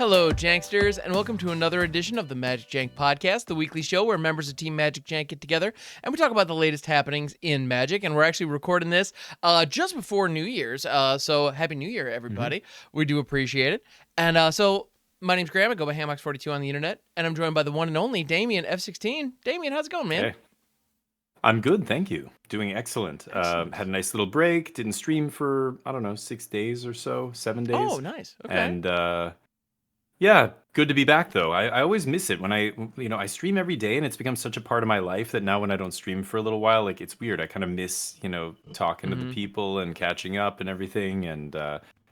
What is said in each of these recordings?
Hello, Janksters, and welcome to another edition of the MagicJank podcast, the weekly show where members of Team MagicJank get together and we talk about the latest happenings in Magic. And we're actually recording this just before New Year's, so Happy New Year, everybody. We do appreciate it. And so my name's Graham. I go by HamHocks42 on the internet, and I'm joined by the one and only DamienF16. Damien, how's it going, man? Hey. I'm good, thank you. Doing excellent. Had a nice little break. Didn't stream for, I don't know, 6 days or so, 7 days. Oh, nice. Okay. And yeah, good to be back though. I always miss it when I stream every day, and it's become such a part of my life that now when I don't stream for a little while, like it's weird. I kind of miss, talking to the people and catching up and everything, and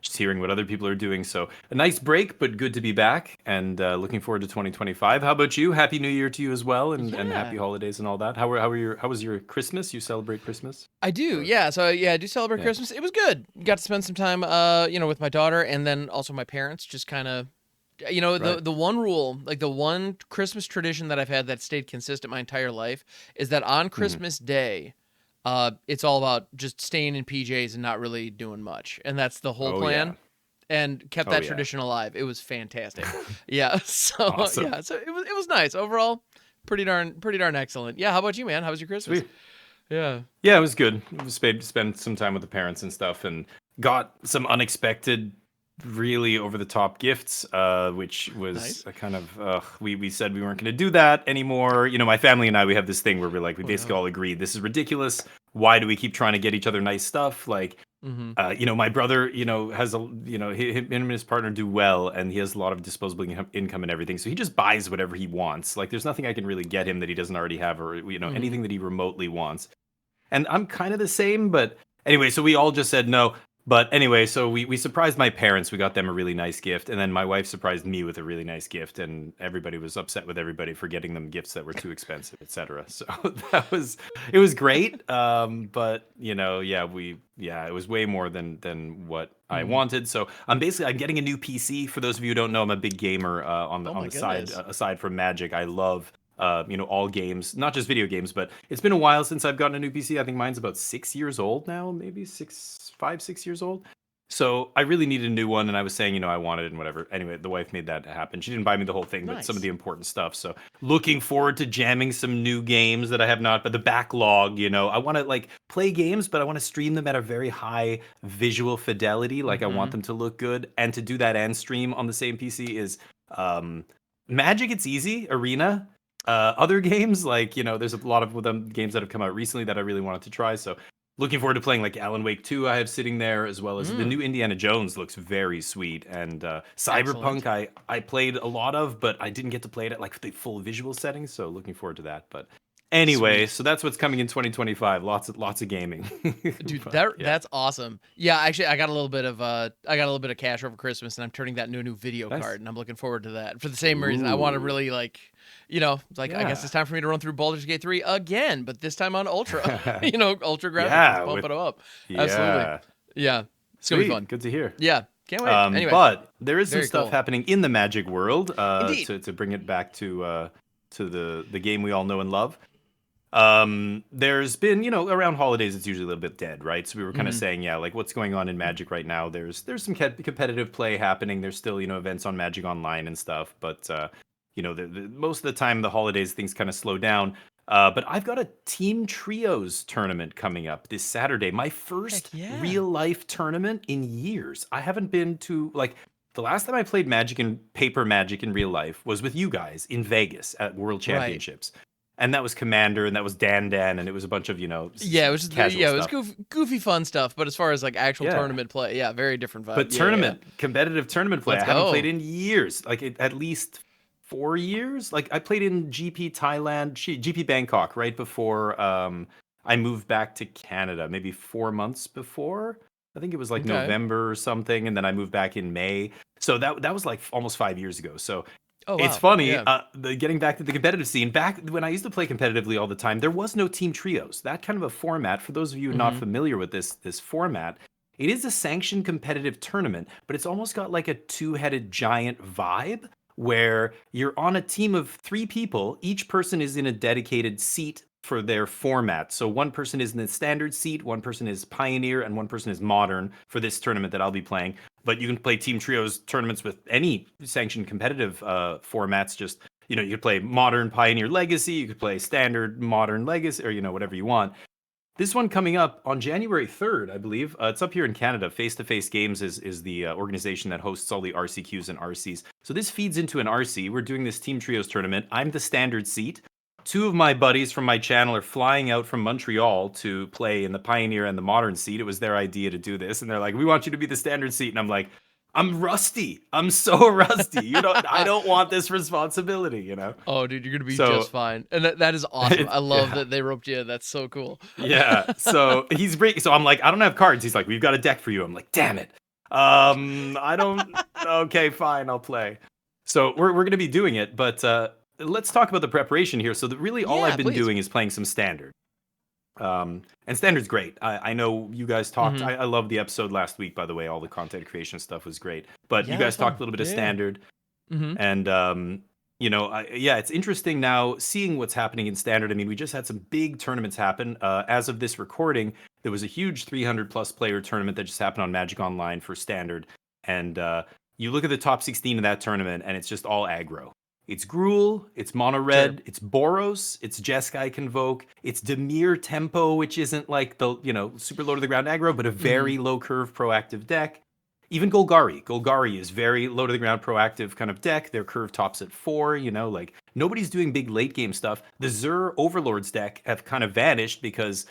just hearing what other people are doing. So a nice break, but good to be back, and looking forward to 2025. How about you? Happy New Year to you as well, and happy holidays and all that. How was your Christmas? You celebrate Christmas? I do, yeah. So I do celebrate Christmas. It was good. Got to spend some time, with my daughter, and then also my parents. Just kind of, the one rule, like the one Christmas tradition that I've had that stayed consistent my entire life is that on Christmas Day, it's all about just staying in PJs and not really doing much, and that's the whole plan. And kept that tradition alive. It was fantastic. So Awesome. so it was nice overall. Pretty darn excellent. Yeah, how about you, man? How was your Christmas? Sweet. Yeah, it was good. It was spend some time with the parents and stuff, and got some unexpected, really over the top gifts, which was Nice. a kind of we said we weren't going to do that anymore. My family and I, we have this thing where we're like, we basically all agreed this is ridiculous. Why do we keep trying to get each other nice stuff? Like, my brother, has him and his partner do well, and he has a lot of disposable income and everything, so he just buys whatever he wants. Like, there's nothing I can really get him that he doesn't already have, or anything that he remotely wants. And I'm kind of the same, but anyway, so we all just said no. But anyway, so we surprised my parents. We got them a really nice gift, and then my wife surprised me with a really nice gift, and everybody was upset with everybody for getting them gifts that were too expensive, etc. So it was great. But it was way more than what I wanted. So I'm getting a new PC. For those of you who don't know, I'm a big gamer on the side. Aside from Magic, I love all games, not just video games, but it's been a while since I've gotten a new PC. I think mine's about 6 years old now, maybe 6 years old. So I really needed a new one, and I was saying, I wanted it and whatever. Anyway, the wife made that happen. She didn't buy me the whole thing, but some of the important stuff. So looking forward to jamming some new games that I have not, but the backlog, I want to play games, but I want to stream them at a very high visual fidelity. Like I want them to look good, and to do that and stream on the same PC is Magic. It's easy. Arena. Other games, there's a lot of them games that have come out recently that I really wanted to try. So looking forward to playing Alan Wake 2 I have sitting there, as well as the new Indiana Jones looks very sweet. And Cyberpunk I played a lot of, but I didn't get to play it at the full visual settings. So looking forard to that. But anyway, so that's what's coming in 2025. Lots of gaming. Dude, that's awesome. Yeah, actually, I got a little bit of cash over Christmas, and I'm turning that into a new video card, and I'm looking forward to that for the same reason. I want to really I guess it's time for me to run through Baldur's Gate 3 again, but this time on Ultra. Ultra graphics, pump it up. Absolutely. Yeah, it's gonna be fun. Good to hear. Yeah, can't wait. Anyway, but there is some very stuff cool. happening in the Magic world. Indeed. To bring it back to the game we all know and love. There's been, around holidays, it's usually a little bit dead, right? So we were kind of saying, what's going on in Magic right now? There's some competitive play happening. There's still, events on Magic Online and stuff. But, most of the time, the holidays, things kind of slow down. But I've got a Team Trios tournament coming up this Saturday. My first real life tournament in years. I haven't been to, the last time I played Magic and paper Magic in real life was with you guys in Vegas at World Championships. Right. And that was Commander, and that was Dan, and it was a bunch of, it was just it was goofy fun stuff. But as far as actual tournament play, very different vibe. But competitive tournament play, I haven't played in years, at least 4 years. I played in GP Thailand, GP Bangkok right before I moved back to Canada, maybe 4 months before. I think it was November or something, and then I moved back in May. So that was almost 5 years ago. So. Oh, wow. It's funny, getting back to the competitive scene. Back when I used to play competitively all the time, there was no team trios. That kind of a format, for those of you not familiar with this format, it is a sanctioned competitive tournament, but it's almost got a two-headed giant vibe, where you're on a team of 3 people. Each person is in a dedicated seat for their format. So one person is in the standard seat, one person is pioneer, and one person is modern for this tournament that I'll be playing. but you can play team trios tournaments with any sanctioned competitive formats. Just, you could play Modern, Pioneer, Legacy. You could play Standard, Modern, Legacy, or whatever you want. This one coming up on January 3rd, I believe. It's up here in Canada. Face to Face Games is the organization that hosts all the RCQs and RCs. So this feeds into an RC. We're doing this Team Trios tournament. I'm the standard seat. Two of my buddies from my channel are flying out from Montreal to play in the Pioneer and the Modern seat. It was their idea to do this. And they're like, we want you to be the standard seat. And I'm like, I'm rusty. I'm so rusty. I don't want this responsibility, Oh, dude, you're going to be just fine. And that is awesome. I love that they roped you in. That's so cool. Yeah. So he's breaking. So I'm like, I don't have cards. He's like, we've got a deck for you. I'm like, damn it. I don't. Okay, fine. I'll play. So we're going to be doing it. But let's talk about the preparation here. So really all I've been doing is playing some Standard. And Standard's great. I know you guys talked. I love the episode last week, by the way. All the content creation stuff was great. But you guys talked a little bit of Standard. And, it's interesting now seeing what's happening in Standard. I mean, we just had some big tournaments happen. As of this recording, there was a huge 300-plus player tournament that just happened on Magic Online for Standard. And you look at the top 16 of that tournament, and it's just all aggro. It's Gruul, it's Mono Red, it's Boros, it's Jeskai Convoke, it's Dimir Tempo, which isn't like the, super low to the ground aggro, but a very low curve proactive deck. Even Golgari. Golgari is very low to the ground proactive kind of deck. Their curve tops at 4, nobody's doing big late game stuff. The Zur Overlords deck have kind of vanished because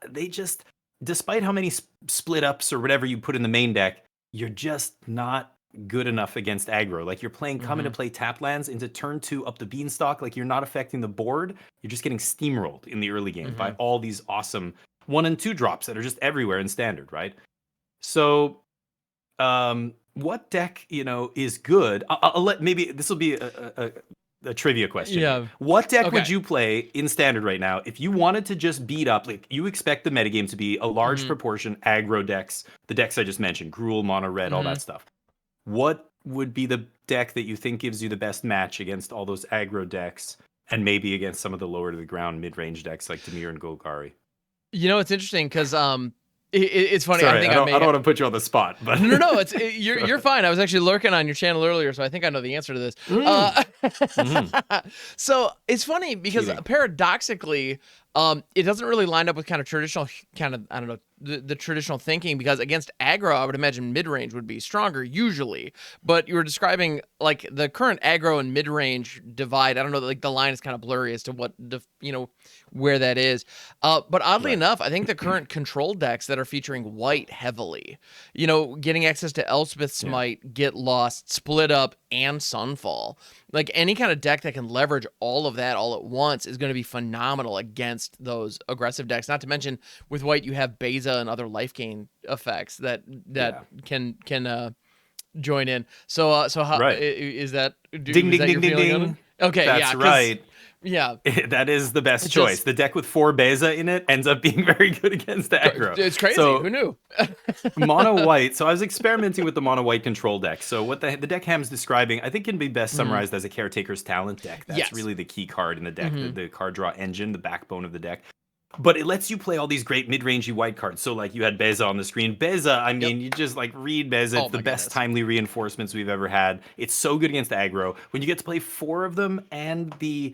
they just, despite how many split ups or whatever you put in the main deck, you're just not good enough against aggro. Like, you're playing come into play tap lands into turn 2 up the beanstalk. Like, you're not affecting the board. You're just getting steamrolled in the early game by all these awesome 1 and 2 drops that are just everywhere in Standard, right? So, what deck, is good? I'll let, maybe this will be a trivia question. Yeah. What deck would you play in Standard right now if you wanted to just beat up, like, you expect the metagame to be a large proportion aggro decks, the decks I just mentioned, Gruul, Mono Red, all that stuff. What would be the deck that you think gives you the best match against all those aggro decks, and maybe against some of the lower to the ground mid-range decks like Dimir and Golgari? It's interesting because it's funny. Sorry, I don't want to put you on the spot, but no, you're fine. I was actually lurking on your channel earlier, so I think I know the answer to this. So it's funny because paradoxically, it doesn't really line up with kind of traditional, I don't know, the traditional thinking, because against aggro, I would imagine mid-range would be stronger usually. But you were describing like the current aggro and mid-range divide. I don't know, like the line is kind of blurry as to what where that is. But oddly enough, I think the current control decks that are featuring white heavily, getting access to Elspeth Smite, Get Lost, Split Up, and Sunfall. Like, any kind of deck that can leverage all of that all at once is going to be phenomenal against those aggressive decks. Not to mention, with white, you have Beza and other life gain effects that can join in. So how is that? Ding ding ding ding ding. Okay, that's right. Yeah, that is the best choice. The deck with 4 Beza in it ends up being very good against aggro. It's crazy. So, who knew? Mono white. So I was experimenting with the mono white control deck. So what the deck Ham's describing, I think, can be best summarized as a Caretaker's Talent deck. That's really the key card in the deck, the card draw engine, the backbone of the deck. But it lets you play all these great mid-rangey white cards. So, like, you had Beza on the screen. Beza, I mean, you just, like, read Beza. It's the best timely reinforcements we've ever had. It's so good against aggro. When you get to play 4 of them, and the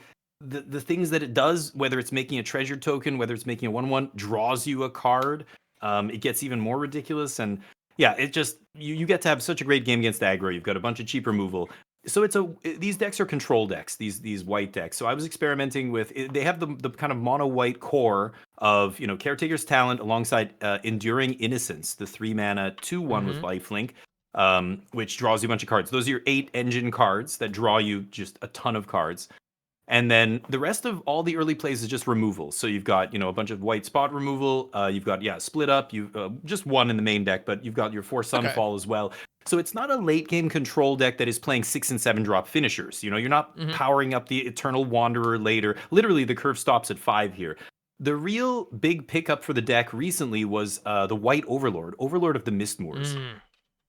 things that it does, whether it's making a treasure token, whether it's making a 1/1, draws you a card, it gets even more ridiculous. And, yeah, it just, you get to have such a great game against aggro. You've got a bunch of cheap removal. So these decks are control decks, these white decks. So I was experimenting with, they have the kind of mono white core of, Caretaker's Talent alongside Enduring Innocence, the 3-mana 2/1 with lifelink, which draws you a bunch of cards. Those are your 8 engine cards that draw you just a ton of cards. And then the rest of all the early plays is just removal. So you've got, a bunch of white spot removal. You've got, Split Up. You've just 1 in the main deck, but you've got your 4 Sunfall as well. So it's not a late game control deck that is playing 6 and 7 drop finishers. You're not powering up the Eternal Wanderer later. Literally, the curve stops at 5 here. The real big pickup for the deck recently was the White Overlord of the Mistmoors.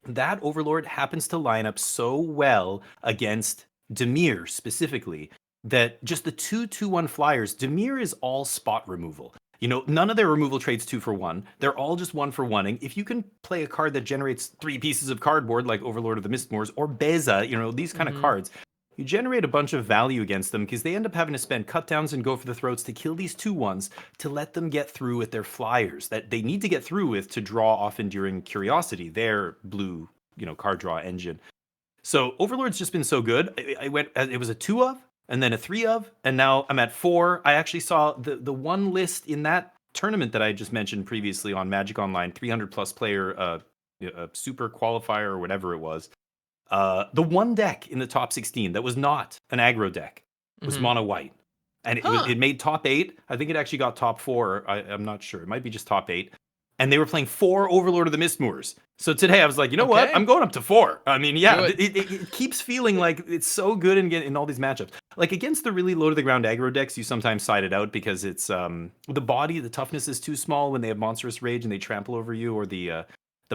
That Overlord happens to line up so well against Dimir specifically that just the 2/2/1 flyers, Dimir is all spot removal. None of their removal traits 2-for-1. They're all just 1-for-1ing. If you can play a card that generates 3 pieces of cardboard, like Overlord of the Mistmoors or Beza, these kind of cards, you generate a bunch of value against them because they end up having to spend cut downs and go for the throats to kill these 2/1s to let them get through with their flyers that they need to get through with to draw off Enduring Curiosity, their blue, card draw engine. So Overlord's just been so good. It was a 2 of, and then a 3 of, and now I'm at 4. I actually saw the one list in that tournament that I just mentioned previously on Magic Online, 300 plus player super qualifier or whatever it was. The one deck in the top 16 that was not an aggro deck was mono white, and it made top 8. I think it actually got top 4. I'm not sure. It might be just top 8. And they were playing 4 Overlord of the Mistmoors. So today I was like, you know what? I'm going up to 4. I mean, yeah, it keeps feeling like it's so good in all these matchups. Like against the really low to the ground aggro decks, you sometimes side it out because it's the toughness is too small when they have Monstrous Rage and they trample over you, or the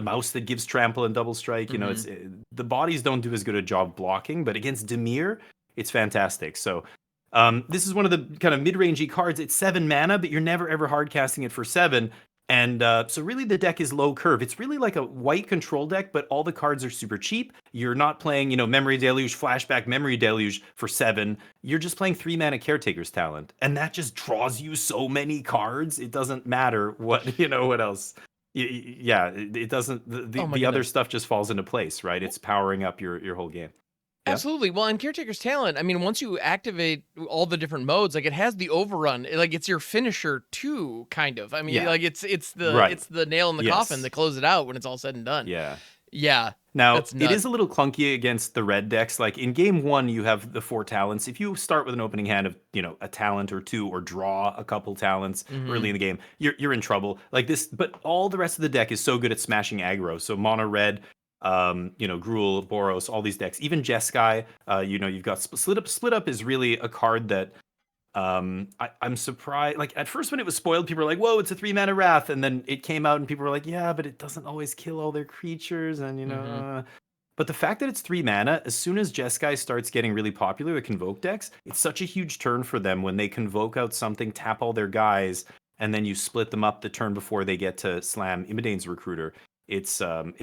mouse that gives trample and double strike. The bodies don't do as good a job blocking, but against Dimir, it's fantastic. So this is one of the kind of mid-rangey cards. It's 7 mana, but you're never ever hard casting it for 7. And so really the deck is low curve. It's really like a white control deck, but all the cards are super cheap. You're not playing, Memory Deluge, Flashback, Memory Deluge for 7. You're just playing 3 mana Caretaker's Talent. And that just draws you so many cards. It doesn't matter what, what else. Yeah, it doesn't, the other stuff just falls into place, right? It's powering up your whole game. Yeah. Absolutely. Well, in Caretaker's Talent, I mean, once you activate all the different modes, like it has the overrun, like it's your finisher too, kind of. I mean, like it's the nail in the coffin that closes it out when it's all said and done. Yeah. Yeah. Now, it is a little clunky against the red decks. Like in game 1, you have the 4 talents. If you start with an opening hand of, a talent or 2 or draw a couple talents early in the game, you're in trouble. Like this, but all the rest of the deck is so good at smashing aggro. So mono red, Gruul, Boros, all these decks, even Jeskai, you've got Split Up. Split Up is really a card that I'm surprised. Like at first when it was spoiled, people were like, whoa, it's a 3 mana Wrath. And then it came out and people were like, yeah, but it doesn't always kill all their creatures. And, but the fact that it's 3 mana, as soon as Jeskai starts getting really popular with Convoke decks, it's such a huge turn for them when they convoke out something, tap all their guys, and then you split them up the turn before they get to slam Imidane's Recruiter. It's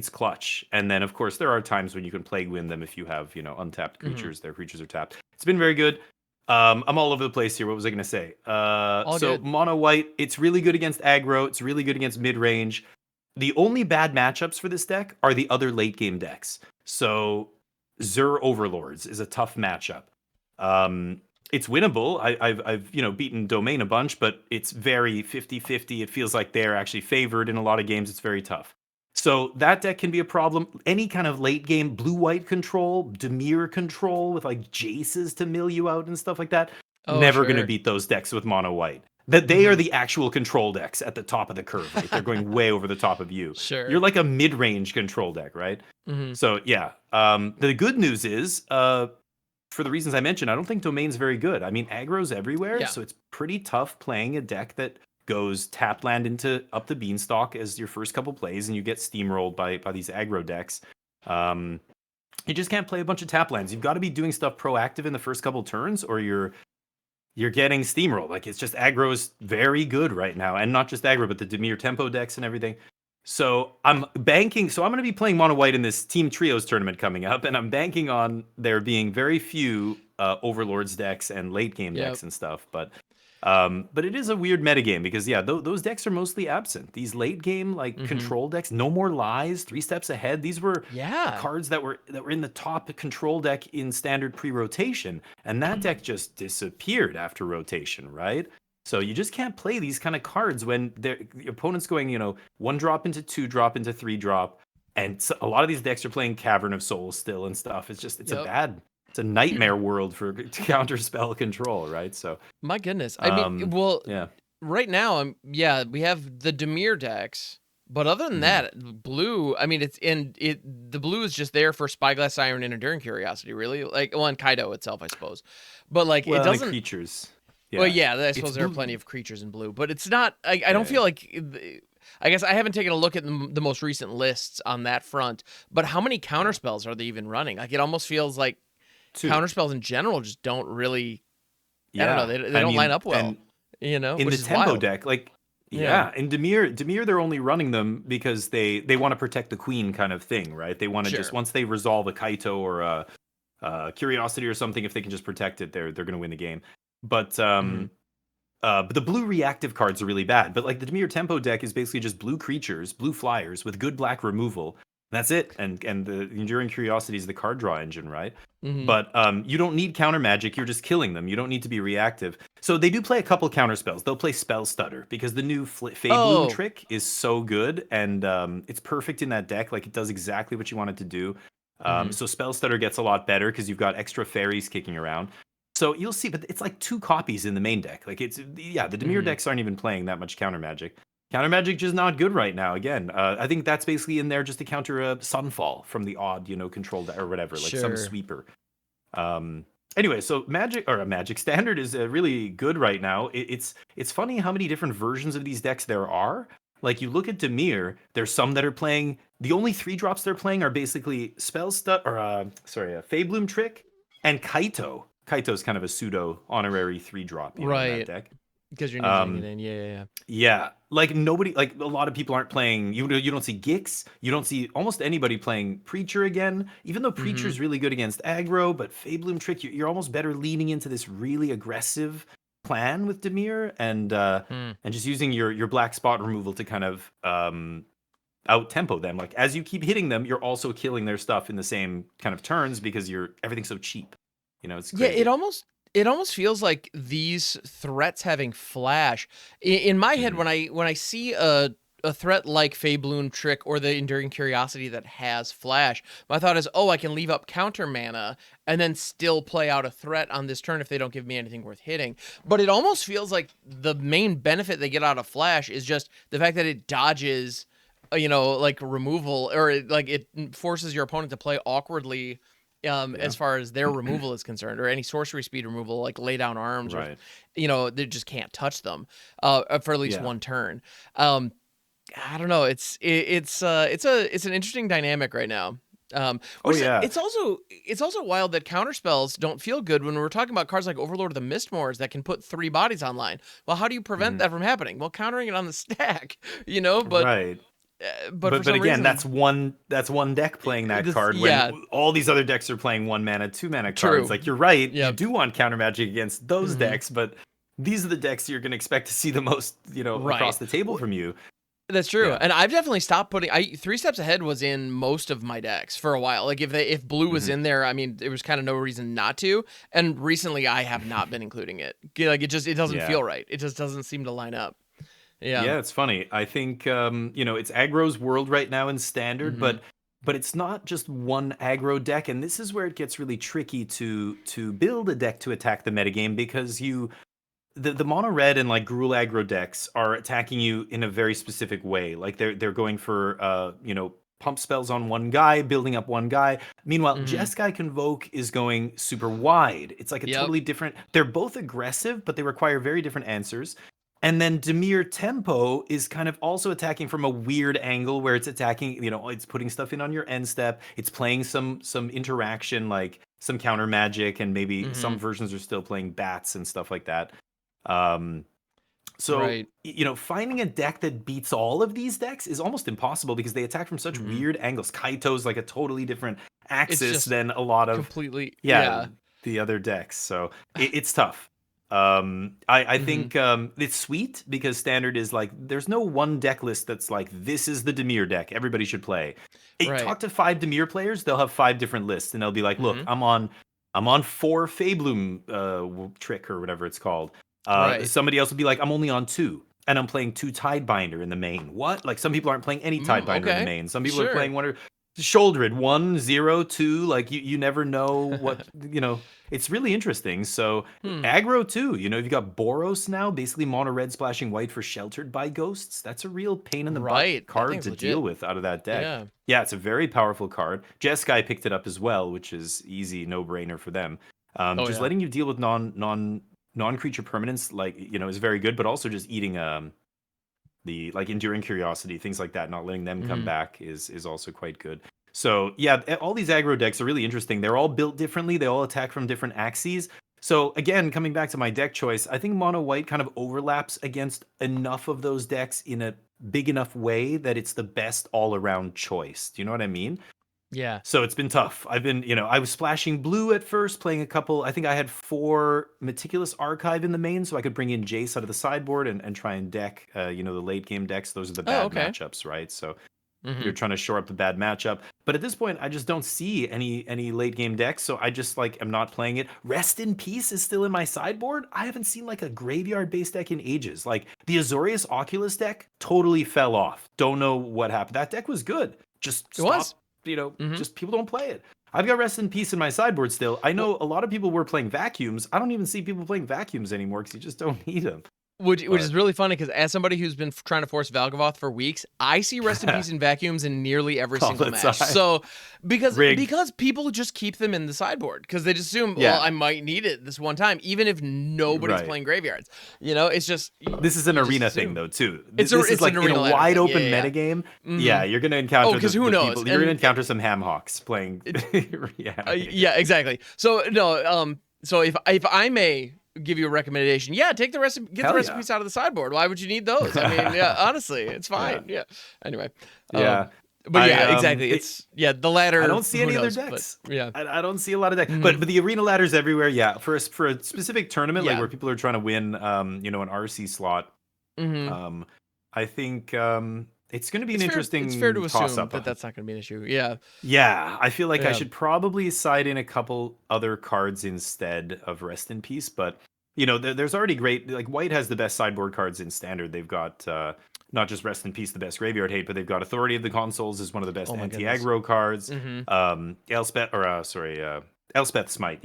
clutch. And then of course there are times when you can Plague Wind them if you have untapped creatures. Their creatures are tapped. It's been very good. I'm all over the place here. What was I gonna say? Good. Mono white, it's really good against aggro. It's really good against mid range. The only bad matchups for this deck are the other late game decks. So Zur Overlords is a tough matchup. It's winnable. I've beaten Domain a bunch, but it's very 50-50. It feels like they're actually favored in a lot of games. It's very tough. So that deck can be a problem. Any kind of late game blue-white control, Dimir control with like Jaces to mill you out and stuff like that. Never going to beat those decks with mono white. That they are the actual control decks at the top of the curve. Right? They're going way over the top of you. Sure. You're like a mid-range control deck, right? So yeah. The good news is, for the reasons I mentioned, I don't think Domain's very good. I mean, aggro's everywhere, so it's pretty tough playing a deck that goes tap land into up the beanstalk as your first couple plays, and you get steamrolled by these aggro decks. You just can't play a bunch of tap lands. You've got to be doing stuff proactive in the first couple turns, or you're getting steamrolled. Like it's just aggro is very good right now, and not just aggro, but the Dimir tempo decks and everything. So I'm banking. So I'm going to be playing mono white in this Team Trios tournament coming up, and I'm banking on there being very few Overlords decks and late game decks and stuff. But it is a weird metagame because those decks are mostly absent. These late game control decks, No More Lies, 3 steps ahead. These were cards that were in the top control deck in standard pre-rotation, and that deck just disappeared after rotation, right? So you just can't play these kind of cards when the opponent's going, 1 drop into 2 drop into 3 drop, and so a lot of these decks are playing Cavern of Souls still and stuff. It's a nightmare world for counter spell control, right? So my goodness, I mean, right now, we have the Dimir decks, but other than that, blue. I mean, the blue is just there for Spyglass Siren and Enduring Curiosity, really. And Kaido itself, I suppose, but it doesn't. The creatures. Yeah. Well, I suppose there are plenty of creatures in blue, but it's not. I don't feel like. I guess I haven't taken a look at the most recent lists on that front, but how many counterspells are they even running? Like it almost feels like 2. Counterspells in general just don't really. I don't know. They don't line up well. In which the is tempo wild. deck, Yeah. Yeah, and Dimir, they're only running them because they want to protect the queen kind of thing, right? They want to just Sure. once they resolve a Kaito or a Curiosity or something, if they can just protect it, they're going to win the game. But but the blue reactive cards are really bad. But like the Dimir Tempo deck is basically just blue creatures, blue flyers with good black removal. That's it. And the Enduring Curiosity is the card draw engine, right? But you don't need counter magic. You're just killing them. You don't need to be reactive. So they do play a couple counter spells. They'll play Spell Stutter because the new Fade Bloom Oh. trick is so good, and it's perfect in that deck. Like it does exactly what you want it to do. So Spell Stutter gets a lot better because you've got extra fairies kicking around. So you'll see, but it's like 2 copies in the main deck. Like it's the Dimir decks aren't even playing that much counter magic. Counter magic just not good right now. Again, I think that's basically in there just to counter a Sunfall from the odd, controlled or whatever, like some sweeper. Anyway, so Magic Standard is really good right now. It's funny how many different versions of these decks there are. Like you look at Dimir, there's some that are playing. The only 3 drops they're playing are basically Feybloom Trick and Kaito. Kaito's kind of a pseudo honorary 3 drop in that deck. Because you're ninjaing it in. Yeah. Yeah. Like nobody, like a lot of people aren't playing. You don't see Gix. You don't see almost anybody playing Preacher again. Even though Preacher's really good against aggro, but Feybloom Trick, you're almost better leaning into this really aggressive plan with Dimir and just using your black spot removal to kind of out tempo them. Like as you keep hitting them, you're also killing their stuff in the same kind of turns because everything's so cheap. It's crazy. Yeah, it almost feels like these threats having flash. In my head, when I see a threat like Feybloom Trick or the Enduring Curiosity that has flash, my thought is, I can leave up counter mana and then still play out a threat on this turn if they don't give me anything worth hitting. But it almost feels like the main benefit they get out of flash is just the fact that it dodges, like removal, or it forces your opponent to play awkwardly. As far as their removal is concerned, or any sorcery speed removal, like lay down arms, right? Or, they just can't touch them for at least one turn. I don't know. It's an interesting dynamic right now. It's also wild that counterspells don't feel good when we're talking about cards like Overlord of the Mistmoors that can put 3 bodies online. Well, how do you prevent that from happening? Well, countering it on the stack, but right. But again, reason, that's one deck playing that card when all these other decks are playing 1 mana, 2 mana cards. Like you're right, you do want counter magic against those decks, but these are the decks you're going to expect to see the most, across the table from you. That's true. Yeah. And I've definitely stopped putting 3 Steps Ahead was in most of my decks for a while. Like if blue was in there, I mean, there was kind of no reason not to. And recently I have not been including it. Like it doesn't feel right. It just doesn't seem to line up. Yeah, it's funny. I think it's aggro's world right now in Standard, but it's not just one aggro deck, and this is where it gets really tricky to build a deck to attack the metagame because the mono red and like Gruul aggro decks are attacking you in a very specific way. Like they're going for pump spells on one guy, building up one guy. Meanwhile, Jeskai Convoke is going super wide. It's like a totally different. They're both aggressive, but they require very different answers. And then Dimir Tempo is kind of also attacking from a weird angle where it's attacking, it's putting stuff in on your end step. It's playing some interaction, like some counter magic, and maybe some versions are still playing bats and stuff like that. Finding a deck that beats all of these decks is almost impossible because they attack from such weird angles. Kaito's like a totally different axis than a lot of the other decks. So it's tough. I think it's sweet because Standard is like there's no one deck list that's like this is the Dimir deck everybody should play. Talk to 5 Dimir players, they'll have 5 different lists and they'll be like, look, I'm on 4 Feybloom Trick or whatever it's called. Somebody else would be like, I'm only on 2 and I'm playing 2 Tidebinder in the main. What? Like some people aren't playing any Tidebinder in the main. Some people are playing 1 or Shouldered 1, 0, 2. Like you never know what It's really interesting. So aggro too. You've got Boros now, basically mono red splashing white for Sheltered by Ghosts. That's a real pain in the butt card to deal with out of that deck. Yeah, it's a very powerful card. Jeskai picked it up as well, which is easy, no brainer for them. Letting you deal with non-creature permanents, is very good, but also just eating the Enduring Curiosity, things like that, not letting them come back is also quite good. So yeah, all these aggro decks are really interesting. They're all built differently. They all attack from different axes. So again, coming back to my deck choice, I think mono white kind of overlaps against enough of those decks in a big enough way that it's the best all around choice. Do you know what I mean? Yeah. So it's been tough. I've been, I was splashing blue at first, playing a couple. I think I had 4 Meticulous Archive in the main, so I could bring in Jace out of the sideboard and try and deck, the late game decks. Those are the bad matchups, right? So you're trying to shore up the bad matchup. But at this point, I just don't see any late game decks, so I just am not playing it. Rest in Peace is still in my sideboard. I haven't seen a graveyard based deck in ages. Like the Azorius Oculus deck totally fell off. Don't know what happened. That deck was good. Just stop. Just people don't play it. I've got Rest in Peace in my sideboard still. I know a lot of people were playing vacuums. I don't even see people playing vacuums anymore because you just don't need them. Which is really funny because as somebody who's been trying to force Valgavoth for weeks, I see Rest in Peace in vacuums in nearly every single match. So because people just keep them in the sideboard because they just assume, well, I might need it this one time, even if nobody's playing graveyards. It's just this is an arena thing though too. It's like an in a wide open metagame. Yeah, you're gonna encounter because who knows? People, you're gonna encounter some HamHocks playing. Yeah, exactly. So no, so if I may give you a recommendation, take the recipes out of the sideboard. Why would you need those? I mean, honestly, it's fine. Yeah. Anyway. But exactly. It's the ladder. I don't see any other decks. But, I don't see a lot of decks. But the arena ladders everywhere. Yeah, for a specific tournament like where people are trying to win, an RC slot. I think it's going to be an interesting. It's fair to assume that that's not going to be an issue. Yeah. Yeah, I feel like I should probably side in a couple other cards instead of Rest in Peace, but there's already great. Like White has the best sideboard cards in Standard. They've got not just Rest in Peace, the best graveyard hate, but they've got Authority of the Consoles is one of the best anti-aggro cards. Elspeth Smite,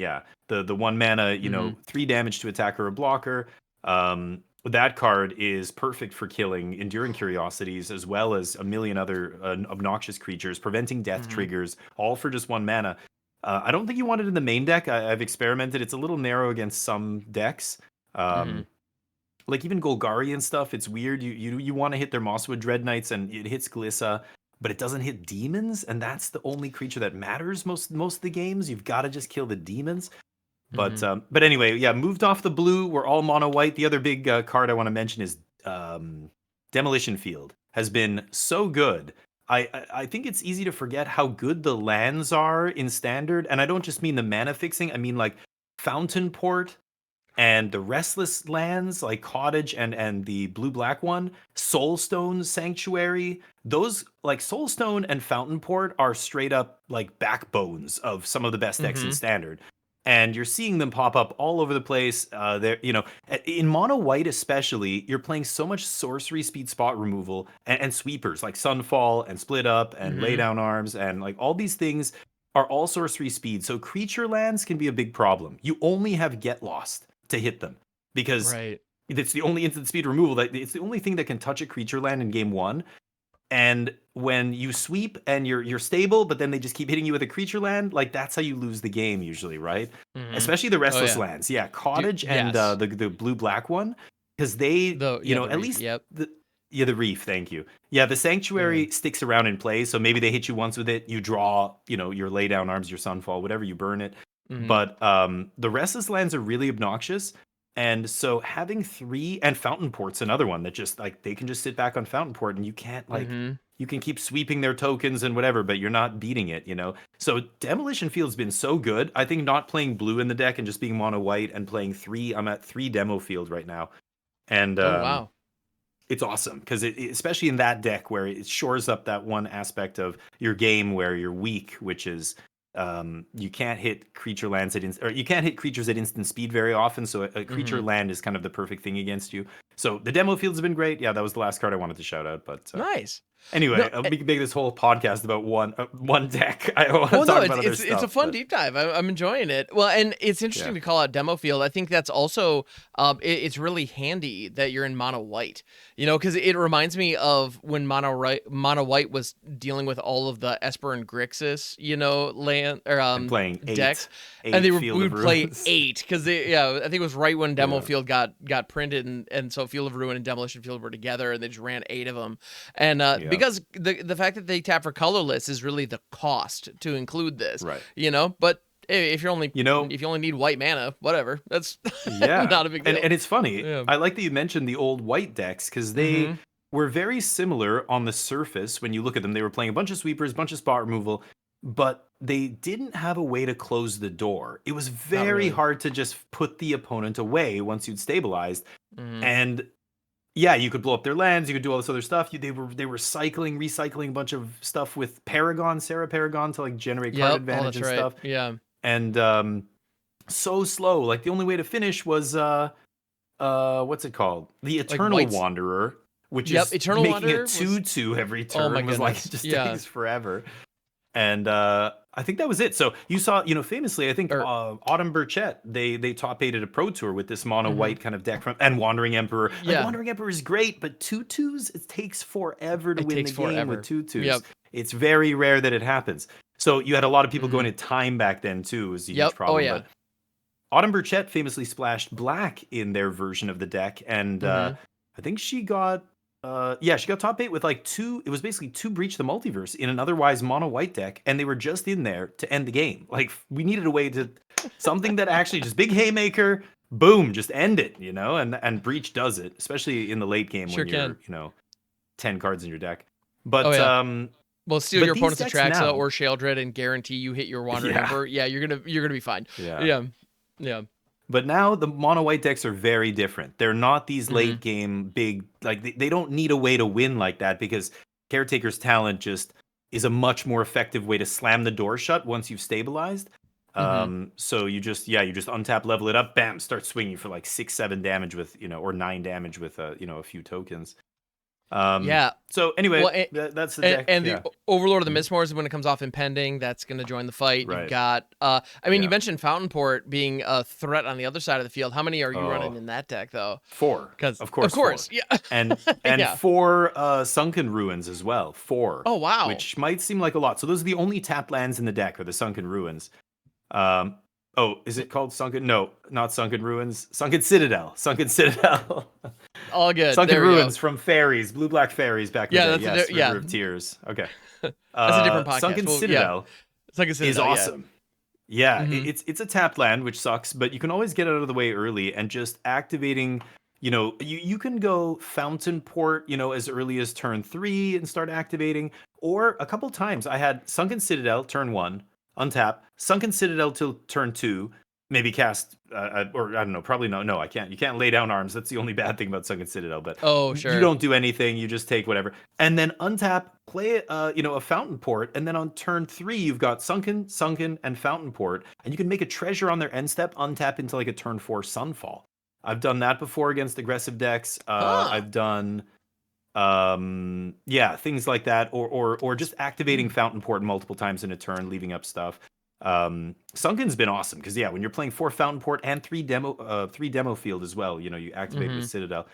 the 1 mana, 3 damage to attack or a blocker. That card is perfect for killing Enduring Curiosities as well as a million other obnoxious creatures, preventing death triggers, all for just 1 mana. I don't think you want it in the main deck. I've experimented. It's a little narrow against some decks. Like even Golgari and stuff, it's weird. You want to hit their Mosswood Dread Knights and it hits Glissa, but it doesn't hit demons, and that's the only creature that matters most of the games. You've got to just kill the demons. But anyway, moved off the blue. We're all mono white. The other big card I want to mention is Demolition Field. Has been so good. I think it's easy to forget how good the lands are in Standard, and I don't just mean the mana fixing. I mean like Fountain Port and the Restless lands like Cottage and the blue-black one, Soulstone Sanctuary. Those like Soulstone and Fountain Port are straight up like backbones of some of the best decks in Standard. And you're seeing them pop up all over the place. There, in mono white especially, you're playing so much sorcery speed spot removal and sweepers like Sunfall and Split Up and Lay Down Arms and like all these things are all sorcery speed. So creature lands can be a big problem. You only have Get Lost to hit them because it's the only instant speed removal it's the only thing that can touch a creature land in game 1. And when you sweep and you're stable, but then they just keep hitting you with a creature land, like that's how you lose the game usually, right? Especially the Restless lands. Yeah, Cottage and the blue-black one, because they, at least the Reef. Thank you. Yeah, the Sanctuary sticks around in play, so maybe they hit you once with it. You draw, your Lay Down Arms, your Sunfall, whatever, you burn it. But the Restless lands are really obnoxious. And so having 3 and Fountain Port's another one that just like they can just sit back on Fountain Port and you can't you can keep sweeping their tokens and whatever, but you're not beating it, So Demolition Field's been so good. I think not playing blue in the deck and just being mono white and playing 3. I'm at 3 Demo Field right now. And wow. It's awesome because especially in that deck where it shores up that one aspect of your game where you're weak, which is you can't hit creature lands or you can't hit creatures at instant speed very often. So a creature land is kind of the perfect thing against you. So the demo fields have been great. Yeah, that was the last card I wanted to shout out. But nice. Anyway, I'll make this whole podcast about one deck. I want to talk about other stuff. It's a fun deep dive. I'm enjoying it. Well, and it's interesting to call out Demo Field. I think that's also it's really handy that you're in mono white. Because it reminds me of when mono white was dealing with all of the Esper and Grixis, land or and playing decks, 8 and we would play 8 because I think it was right when Demo Field got printed, and so Field of Ruin and Demolition Field were together, and they just ran 8 of them, and because the fact that they tap for colorless is really the cost to include this, right? But Hey, if you only need white mana, whatever. That's not a big deal. And it's funny. Yeah. I like that you mentioned the old white decks because they were very similar on the surface when you look at them. They were playing a bunch of sweepers, bunch of spot removal, but they didn't have a way to close the door. It was very hard to just put the opponent away once you'd stabilized. And yeah, you could blow up their lands, you could do all this other stuff. They were recycling a bunch of stuff with Paragon, Sarah Paragon to like generate card advantage and stuff. Yeah. And so slow. Like the only way to finish was what's it called? The Eternal Wanderer, which is Eternal making Wanderer a 2/2 every turn. Was like it just takes forever. And I think that was it. So you saw, famously, I think Autumn Burchett, they top 8 at a pro tour with this mono white kind of deck and Wandering Emperor. Like, Wandering Emperor is great, but 2/2s, it takes forever to win the game with 2/2s. Yep. It's very rare that it happens. So you had a lot of people going to time back then too, was a huge problem. But Autumn Burchett famously splashed black in their version of the deck, and I think she got she got top 8 with like 2. It was basically 2 Breach the Multiverse in an otherwise mono white deck, and they were just in there to end the game. Like we needed a way to something that actually just big haymaker, boom, just end it, and Breach does it, especially in the late game when you're 10 cards in your deck. But well, steal your opponent's Atraxa or Sheldred and guarantee you hit your Wandering Emperor. Yeah, you're gonna be fine. Yeah. But now the mono white decks are very different. They're not these late game big, like they don't need a way to win like that because Caretaker's Talent just is a much more effective way to slam the door shut once you've stabilized. So you just untap, level it up, bam, start swinging for like 6-7 damage with, or 9 damage with a few tokens. So anyway, that's the deck. And the Overlord of the Mistmores, when it comes off Impending, that's going to join the fight. Right. You've got, you mentioned Fountainport being a threat on the other side of the field. How many are you running in that deck, though? 4. Of course. 4. Yeah. And 4 Sunken Ruins as well. 4. Oh, wow. Which might seem like a lot. So those are the only tap lands in the deck, are the Sunken Ruins. Is it called Sunken? No, not Sunken Ruins. Sunken Citadel. All good. Sunken Ruins from Fairies, Blue-Black Fairies back in the day. Yes, River of Tears. Okay. That's a different podcast. Sunken Citadel is awesome. Yeah, it's a tapped land, which sucks, but you can always get out of the way early and just activating, you can go Fountain Port, as early as turn 3 and start activating, or a couple times I had Sunken Citadel turn 1, untap, Sunken Citadel till turn 2, maybe cast, or I don't know, probably no, I can't. You can't lay down arms. That's the only bad thing about Sunken Citadel, but you don't do anything. You just take whatever. And then untap, play, a Fountain Port, and then on turn 3, you've got Sunken, and Fountain Port, and you can make a treasure on their end step, untap into like a turn 4 Sunfall. I've done that before against aggressive decks. I've done... things like that, or just activating Fountain Port multiple times in a turn, leaving up stuff. Sunken's been awesome because when you're playing 4 Fountain Port and 3 demo field as well, you activate with Citadel,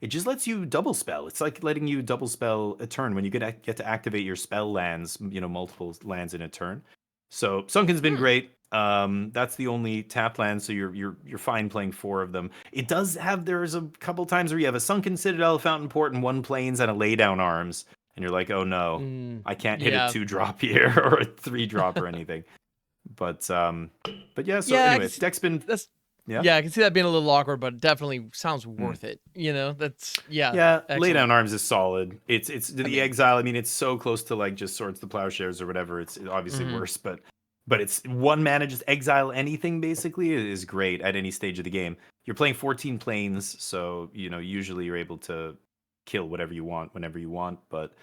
it just lets you double spell. It's like letting you double spell a turn when you get to activate your spell lands, multiple lands in a turn. So Sunken's been great. That's the only tap land, so you're fine playing 4 of them. It does have, there's a couple times where you have a Sunken Citadel, Fountain Port, and 1 Plains and a Laydown Arms, and you're like, oh no, I can't hit a 2-drop here or a 3-drop or anything. But anyway, deck's been I can see that being a little awkward, but it definitely sounds worth it. That's Laydown Arms is solid. It's the Exile. I mean, it's so close to like just Swords to Plowshares or whatever. It's obviously worse, but it's 1 mana, just exile anything basically is great at any stage of the game. You're playing 14 planes, so usually you're able to kill whatever you want whenever you want. But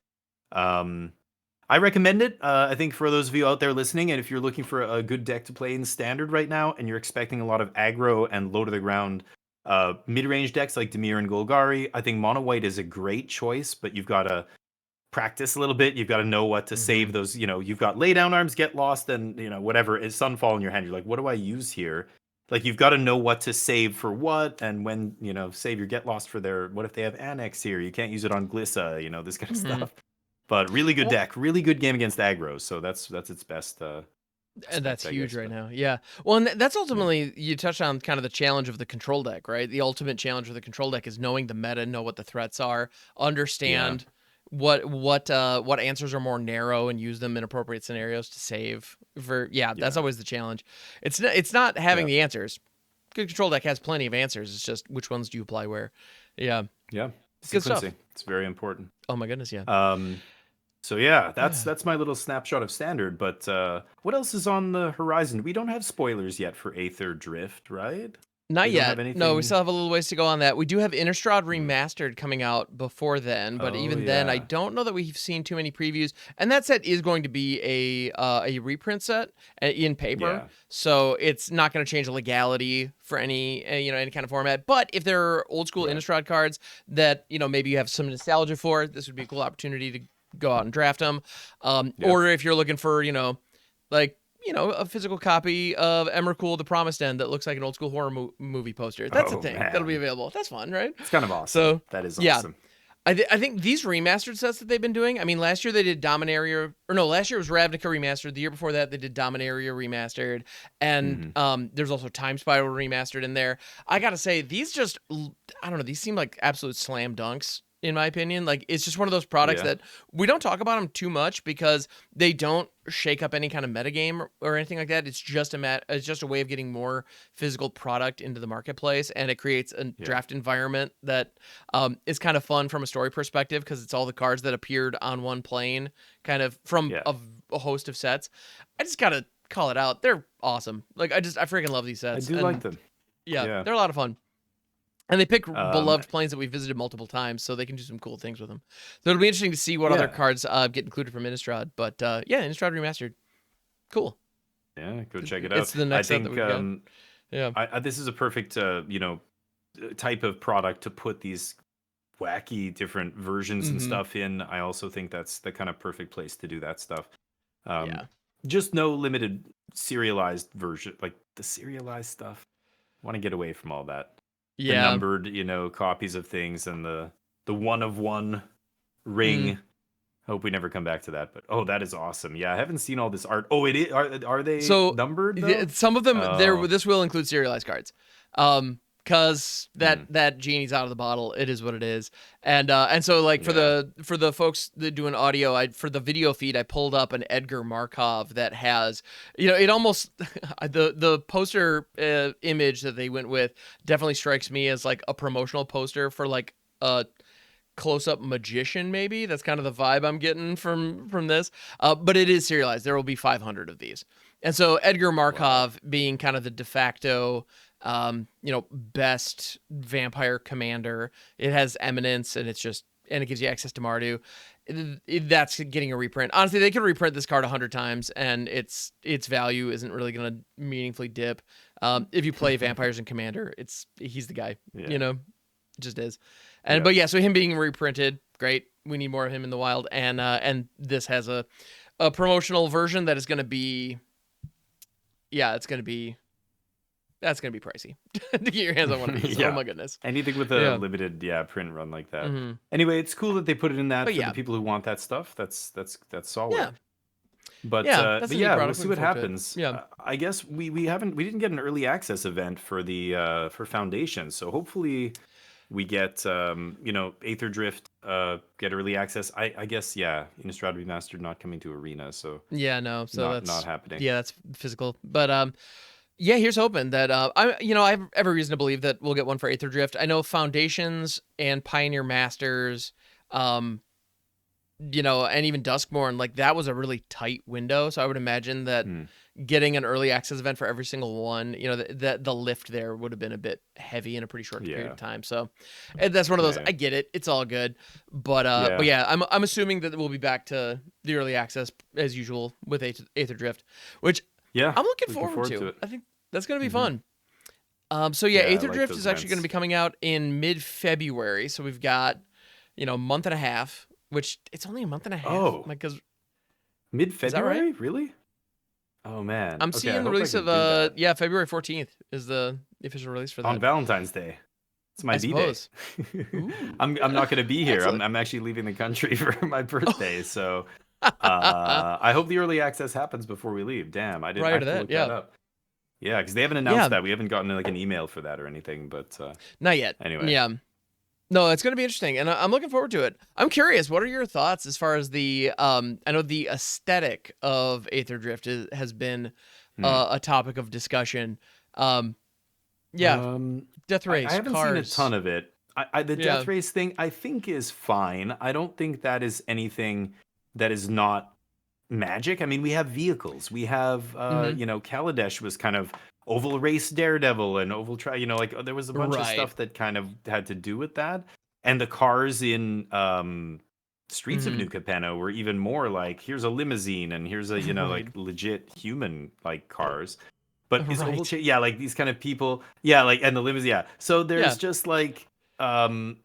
I recommend it. I think for those of you out there listening, and if you're looking for a good deck to play in Standard right now, and you're expecting a lot of aggro and low to the ground mid-range decks like Dimir and Golgari, I think Mono White is a great choice, but you've got to practice a little bit. You've got to know what to save those. You've got Laydown Arms, Get Lost, and whatever is Sunfall in your hand. You're like, what do I use here? Like, you've got to know what to save for what, and when save your Get Lost for their. What if they have Annex here? You can't use it on Glissa. This kind of stuff. But really good deck, really good game against aggro. So that's its best. And that's huge right now. Yeah. Well, and that's ultimately, you touched on kind of the challenge of the control deck, right? The ultimate challenge of the control deck is knowing the meta, know what the threats are, understand what answers are more narrow and use them in appropriate scenarios to save for. Yeah, that's always the challenge. It's not having the answers. Good control deck has plenty of answers. It's just which ones do you apply where. Yeah. Yeah. Good stuff. Sequencing. It's very important. Oh my goodness, yeah. So yeah, that's my little snapshot of standard. But what else is on the horizon? We don't have spoilers yet for Aether Drift, right? Not yet. No, we still have a little ways to go on that. We do have Innistrad Remastered coming out before then, but even then, I don't know that we've seen too many previews. And that set is going to be a reprint set in paper, so it's not going to change the legality for any any kind of format. But if there are old school Innistrad cards that maybe you have some nostalgia for, this would be a cool opportunity to go out and draft them. Or if you're looking for a physical copy of Emrakul: The Promised End that looks like an old school horror movie poster. That's a thing that'll be available. That's fun, right? It's kind of awesome. So that is awesome. I think these remastered sets that they've been doing. I mean, last year they did Dominaria, or no, last year was Ravnica Remastered. The year before that they did Dominaria Remastered, and there's also Time Spiral Remastered in there. I gotta say, these just, I don't know, these seem like absolute slam dunks. In my opinion, like it's just one of those products that we don't talk about them too much because they don't shake up any kind of metagame or anything like that. It's just a way of getting more physical product into the marketplace, and it creates a draft environment that is kind of fun from a story perspective because it's all the cards that appeared on one plane, kind of from a host of sets. I just gotta call it out. They're awesome. Like I freaking love these sets. I do like them. Yeah, they're a lot of fun. And they pick beloved planes that we've visited multiple times, so they can do some cool things with them. So it'll be interesting to see what other cards get included from Innistrad. But Innistrad Remastered. Cool. Yeah, go check it out. It's the next set that we've got. This is a perfect, type of product to put these wacky different versions and stuff in. I also think that's the kind of perfect place to do that stuff. Just no limited serialized version, like the serialized stuff. I want to get away from all that. The numbered, copies of things and the one of one ring. Hope we never come back to that, but that is awesome. Yeah, I haven't seen all this art. Oh, it is. Are they numbered? Some of them this will include serialized cards. Because that genie's out of the bottle. It is what it is. And so like for the folks that do an audio, for the video feed, I pulled up an Edgar Markov that has, it almost the poster image that they went with definitely strikes me as like a promotional poster for like a close-up magician, maybe. That's kind of the vibe I'm getting from this. But it is serialized. There will be 500 of these. And so Edgar Markov being kind of the de facto best vampire commander. It has eminence, and it gives you access to Mardu. That's getting a reprint. Honestly, they could reprint this card 100 times, and its value isn't really going to meaningfully dip. If you play vampires and commander, he's the guy. It just is. And so him being reprinted, great. We need more of him in the wild, and this has a promotional version that is going to be. That's going to be pricey to get your hands on one of these. Oh my goodness. Anything with a limited print run like that. Anyway, it's cool that they put it in that for the people who want that stuff. That's solid. Yeah. But we'll see what happens. I guess we didn't get an early access event for the for Foundation. So hopefully we get Aether Drift get early access. I guess Innistrad Remastered not coming to Arena, so that's not happening. Yeah, that's physical. But here's hoping that I have every reason to believe that we'll get one for Aether Drift. I know Foundations and Pioneer Masters, and even Duskmourn, like that was a really tight window. So I would imagine that getting an early access event for every single one, the lift there would have been a bit heavy in a pretty short period of time. So that's one of those. I get it. It's all good, but I'm assuming that we'll be back to the early access as usual with Aether Drift, which. Yeah, I'm looking forward to it. I think that's going to be fun. Aether Drift is actually going to be coming out in mid-February. So we've got, a month and a half, which it's only a month and a half. Oh, because mid-February, right? Really? Oh man, I'm seeing the release of February 14th is the official release for that on Valentine's Day. It's my B-Day. I'm not going to be here. I'm actually leaving the country for my birthday, so. I hope the early access happens before we leave. Damn, I didn't look that up. Yeah, because they haven't announced that. We haven't gotten like an email for that or anything, but not yet. Anyway, yeah. No, it's going to be interesting, and I'm looking forward to it. I'm curious, what are your thoughts as far as the I know the aesthetic of Aether Drift has been Hmm. a topic of discussion. Um, yeah, Um, Death I Race, haven't seen a cars. ton of it. The Yeah. death race thing I think is fine. I don't think that is anything that is not magic. I mean, we have vehicles. We have, Hmm. Kaladesh was kind of oval race daredevil and oval try. Like there was a bunch of Right. stuff that kind of had to do with that. And the cars in Streets of Hmm. New Capenna were even more like here's a limousine and here's a Right. like legit human like cars. But is Right. yeah, like these kind of people, yeah, like and the limousine, yeah. So there's Yeah. just like um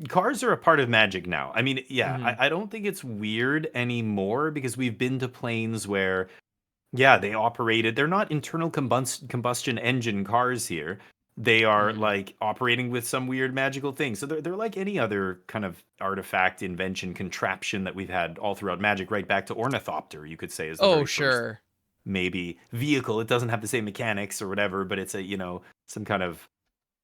cars are a part of magic now. I mean, yeah, Hmm. I don't think it's weird anymore because we've been to planes where, yeah, they operated. They're not internal combustion engine cars here. They are Hmm. like operating with some weird magical thing. So they're like any other kind of artifact, invention, contraption that we've had all throughout magic, right back to Ornithopter, you could say, is the Oh, very first sure. maybe vehicle. It doesn't have the same mechanics or whatever, but it's a, some kind of,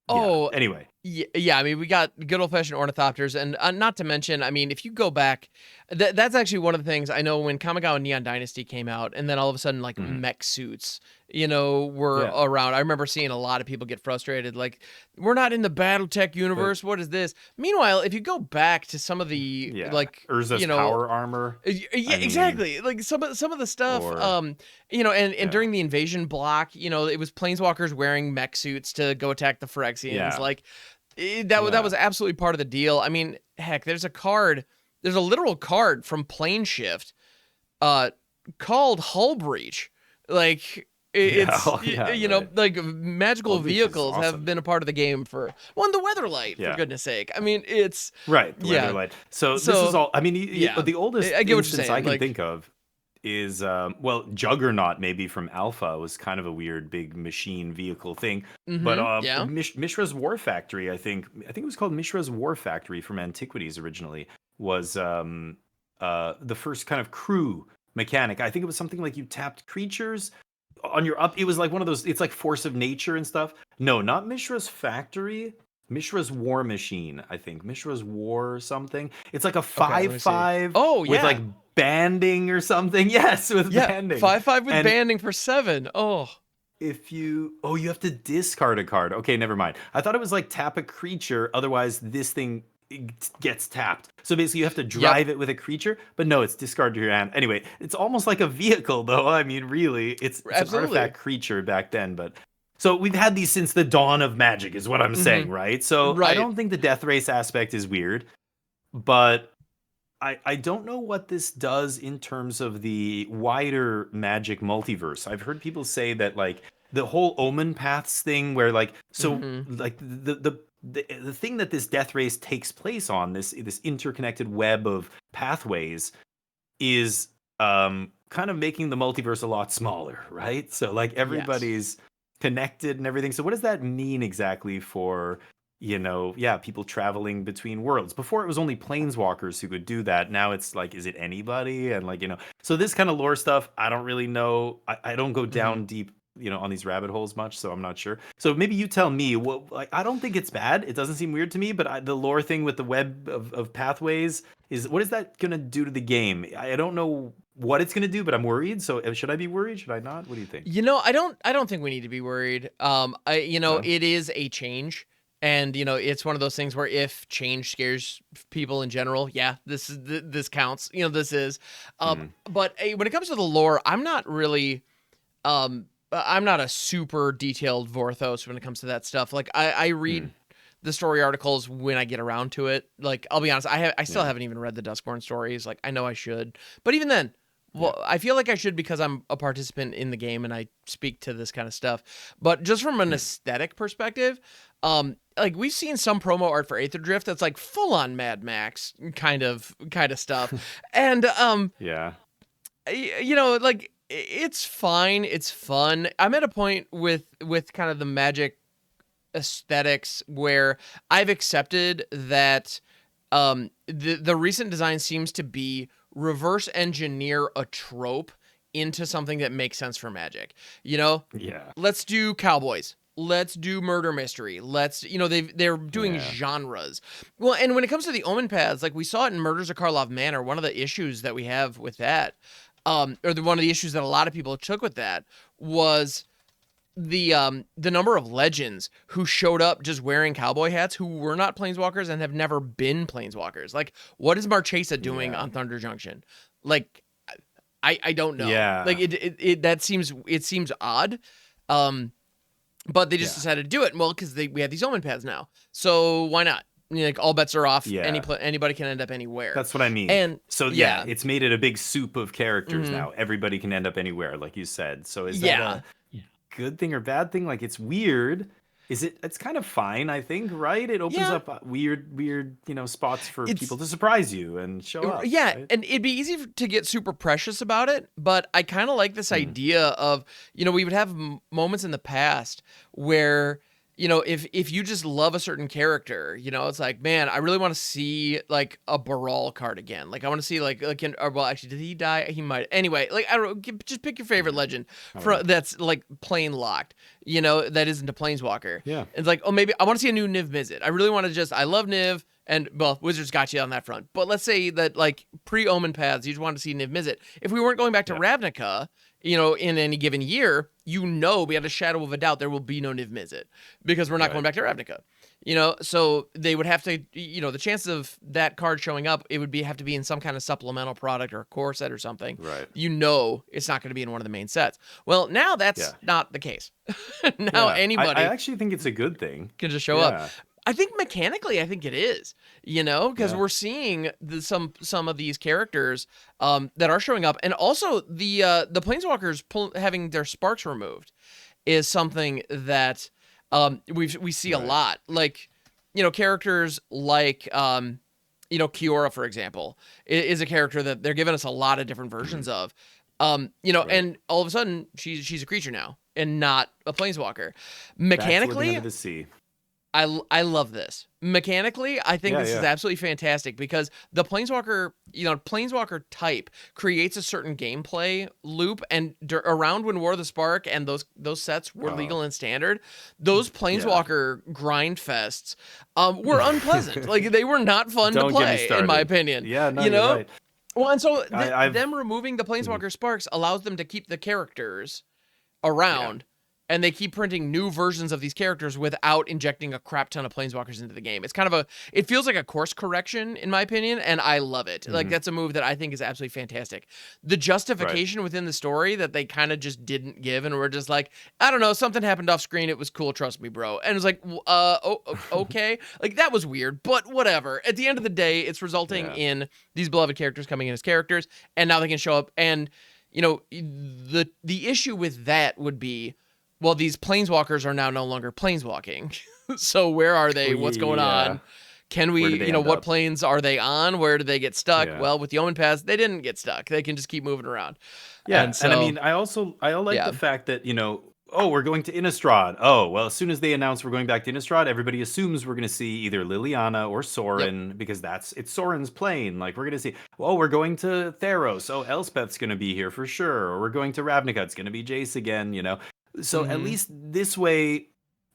yeah. Oh, Anyway, yeah. I mean, we got good old fashioned ornithopters, and not to mention, I mean, if you go back, that's actually one of the things I know when Kamigawa Neon Dynasty came out, and then all of a sudden, like mhm. mech suits, were Yeah. around. I remember seeing a lot of people get frustrated, like, we're not in the BattleTech But universe. What is this? Meanwhile, if you go back to some of the yeah, like, Urza's power armor. Yeah, I mean, exactly. Like some of the stuff, or and yeah, during the invasion block, it was planeswalkers wearing mech suits to go attack the Phyrexians. yeah, Like that was yeah. absolutely part of the deal. I mean, heck, there's a literal card from Plane Shift, uh, called Hull Breach. Like Yeah, it's oh, yeah, right. like magical Hull Breach is vehicles have awesome. been a part of the game for the Weatherlight, for Yeah. goodness sake. I mean, it's Right, the yeah. Weatherlight. So this is So all. I mean, yeah, the oldest I get what you're instance I saying. can Like. think of is well, Juggernaut maybe from Alpha was kind of a weird big machine vehicle thing. But Mm-hmm. Yeah. Mishra's War Factory, I think it was called Mishra's War Factory from Antiquities originally, was the first kind of crew mechanic. I think it was something like you tapped creatures on your up. It was like one of those. It's like Force of Nature and stuff. No, not Mishra's Factory. Mishra's War Machine, I think. Mishra's War something. It's like a Okay, let me see. 5/5 Oh with like yeah. banding or something. Yes, with Yeah. banding. 5/5 with And banding for 7. Oh. if you you have to discard a card. Okay, never mind. I thought it was like tap a creature, otherwise this thing gets tapped. So basically you have to Yep. drive it with a creature, but no, it's discard to your hand. Anyway, it's almost like a vehicle though. I mean, really, it's an Absolutely. artifact creature back then, but so we've had these since the dawn of magic is what I'm saying, Mm-hmm. right? So I Right. don't think the death race aspect is weird, but I don't know what this does in terms of the wider magic multiverse. I've heard people say that like the whole omen paths thing where like so Mm-hmm. like the thing that this death race takes place on, this interconnected web of pathways, is kind of making the multiverse a lot smaller, right? So like Yes. everybody's connected and everything. So what does that mean exactly for, yeah, people traveling between worlds? Before it was only planeswalkers who could do that. Now it's like, is it anybody? And like, so this kind of lore stuff, I don't really know. I don't go Mm-hmm. down deep, on these rabbit holes much, so I'm not sure. So maybe you tell me. What, like, I don't think it's bad. It doesn't seem weird to me, but the lore thing with the web of pathways is, what is that gonna do to the game? I don't know what it's gonna do, but I'm worried. So should I be worried? Should I not? What do you think? I don't think we need to be worried. No. It is a change. And it's one of those things where if change scares people in general, yeah, this counts. This is. Hmm. But when it comes to the lore, I'm not a super detailed Vorthos when it comes to that stuff. Like I Hmm. read the story articles when I get around to it. Like I'll be honest, I still Yeah. haven't even read the Duskborn stories. Like I know I should, but even then, Yeah. well, I feel like I should because I'm a participant in the game and I speak to this kind of stuff. But just from an Hmm. aesthetic perspective, like we've seen some promo art for Aether Drift that's like full on Mad Max kind of stuff, and Yeah. like it's fine, it's fun. I'm at a point with kind of the magic aesthetics where I've accepted that the recent design seems to be reverse engineer a trope into something that makes sense for magic. Yeah. Let's do cowboys. let's do murder mystery. Let's, they're doing genres. Well, and when it comes to the Omen paths, like we saw it in Murders of Karlov Manor, one of the issues that we have with that, one of the issues that a lot of people took with that was the number of legends who showed up just wearing cowboy hats who were not planeswalkers and have never been planeswalkers. Like, what is Marchesa doing on Thunder Junction? Like, I don't know. Yeah. Like it seems odd. But they just decided to do it. Well, because we have these Omen paths now, so why not? Like, all bets are off. Yeah. Anybody can end up anywhere. That's what I mean. And so it's made it a big soup of characters now. Everybody can end up anywhere, like you said. So is that a good thing or bad thing? Like, it's weird. It's kind of fine, I think, right? It opens up weird, spots for people to surprise you and show up. Yeah, right? and it'd be easy to get super precious about it, but I kind of like this idea of, we would have moments in the past where, if you just love a certain character, it's like, man, I really want to see like a Baral card again. Like, I want to see well, actually, did he die? He might. Anyway, like, I don't know, just pick your favorite legend that's like plane locked, that isn't a planeswalker. Yeah. It's like, oh, maybe I want to see a new Niv Mizzet. I really want to I love Niv. And, well, Wizards got you on that front. But let's say that, like, pre-Omen paths, you just wanted to see Niv Mizzet. If we weren't going back to Ravnica, in any given year, beyond a shadow of a doubt, there will be no Niv Mizzet. Because we're not going back to Ravnica. So they would have to, the chances of that card showing up, it would have to be in some kind of supplemental product or a core set or something. Right. It's not going to be in one of the main sets. Well, now that's not the case. Now anybody... I actually think it's a good thing. Can just show up. I think mechanically, I think it is, because we're seeing some of these characters that are showing up, and also the planeswalkers having their sparks removed is something that we see a lot. Like, characters like Kiora, for example, is a character that they're giving us a lot of different versions of. And all of a sudden she's a creature now and not a planeswalker. Mechanically, That's the sea. I love this. Mechanically, I think this is absolutely fantastic because the planeswalker type creates a certain gameplay loop, and around when War of the Spark and those sets were legal and standard, those planeswalker grind fests were unpleasant. Like, they were not fun to play, in my opinion. Yeah, no, you're right. Well, and so them removing the planeswalker sparks allows them to keep the characters around. And they keep printing new versions of these characters without injecting a crap ton of planeswalkers into the game. It's kind of it feels like a course correction, in my opinion, and I love it. Like, that's a move that I think is absolutely fantastic. The justification within the story that they kind of just didn't give, and were just like, I don't know, something happened off screen, it was cool, trust me, bro. And it was like, okay. Like, that was weird, but whatever. At the end of the day, it's resulting in these beloved characters coming in as characters, and now they can show up. And, the issue with that would be, well, these planeswalkers are now no longer planeswalking. So where are they? What's going on? Can we, what planes are they on? Where do they get stuck? Yeah. Well, with the Omen paths, they didn't get stuck. They can just keep moving around. Yeah, and I mean, I like the fact that, we're going to Innistrad. Oh, well, as soon as they announce we're going back to Innistrad, everybody assumes we're going to see either Liliana or Sorin, because it's Sorin's plane. Like, we're going to see, we're going to Theros. Oh, Elspeth's going to be here for sure. Or we're going to Ravnica. It's going to be Jace again, So at least this way,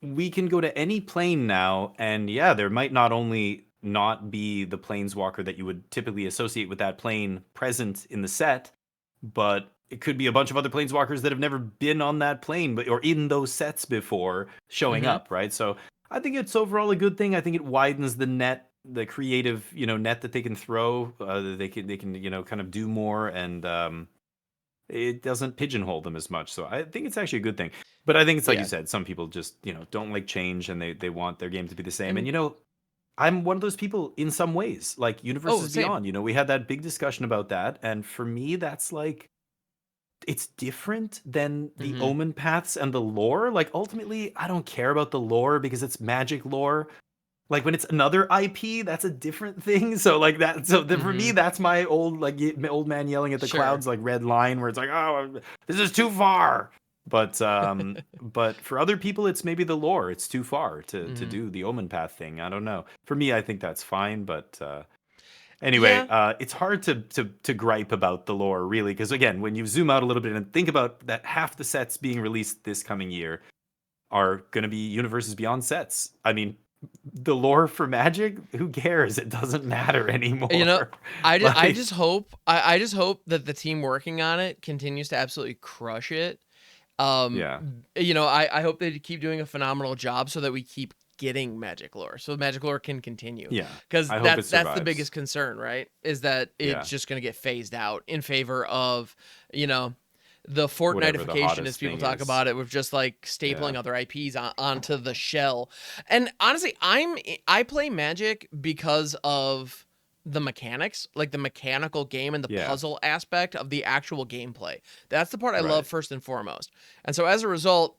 we can go to any plane now, and there might not only not be the planeswalker that you would typically associate with that plane present in the set, but it could be a bunch of other planeswalkers that have never been on that plane, or in those sets before showing up, right? So I think it's overall a good thing. I think it widens the net, the creative, net that they can throw. They can kind of do more, and it doesn't pigeonhole them as much. So I think it's actually a good thing. But I think it's like you said, some people just, don't like change, and they want their game to be the same. And, I'm one of those people in some ways, like Universes Beyond. We had that big discussion about that. And for me, that's like, it's different than the Omen paths and the lore. Like, ultimately, I don't care about the lore because it's Magic lore. Like, when it's another IP, that's a different thing. So, like, that. So, for me, that's my old man yelling at the clouds, like, red line, where it's like, oh, this is too far. But but for other people, it's maybe the lore. It's too far to do the Omen path thing. I don't know. For me, I think that's fine. But anyway, it's hard to gripe about the lore, really, because again, when you zoom out a little bit and think about that, half the sets being released this coming year, are going to be Universes Beyond sets. I mean, the lore for Magic, who cares? It doesn't matter anymore. You know, I Like, just hope I just hope that the team working on it continues to absolutely crush it. yeah, You know, I hope they keep doing a phenomenal job so that we keep getting Magic lore, so Magic lore can continue. yeah. Because I hope it that's the survives. biggest concern, right? Is that Yeah, it's just going to get phased out in favor of, you know, the whatever the Fortnitification, as hottest people thing talk is. about it, with just like stapling Yeah, other IPs onto the shell. And honestly, I play Magic because of the mechanics, like the mechanical game and the yeah, puzzle aspect of the actual gameplay. That's the part I love right. first and foremost. And so as a result,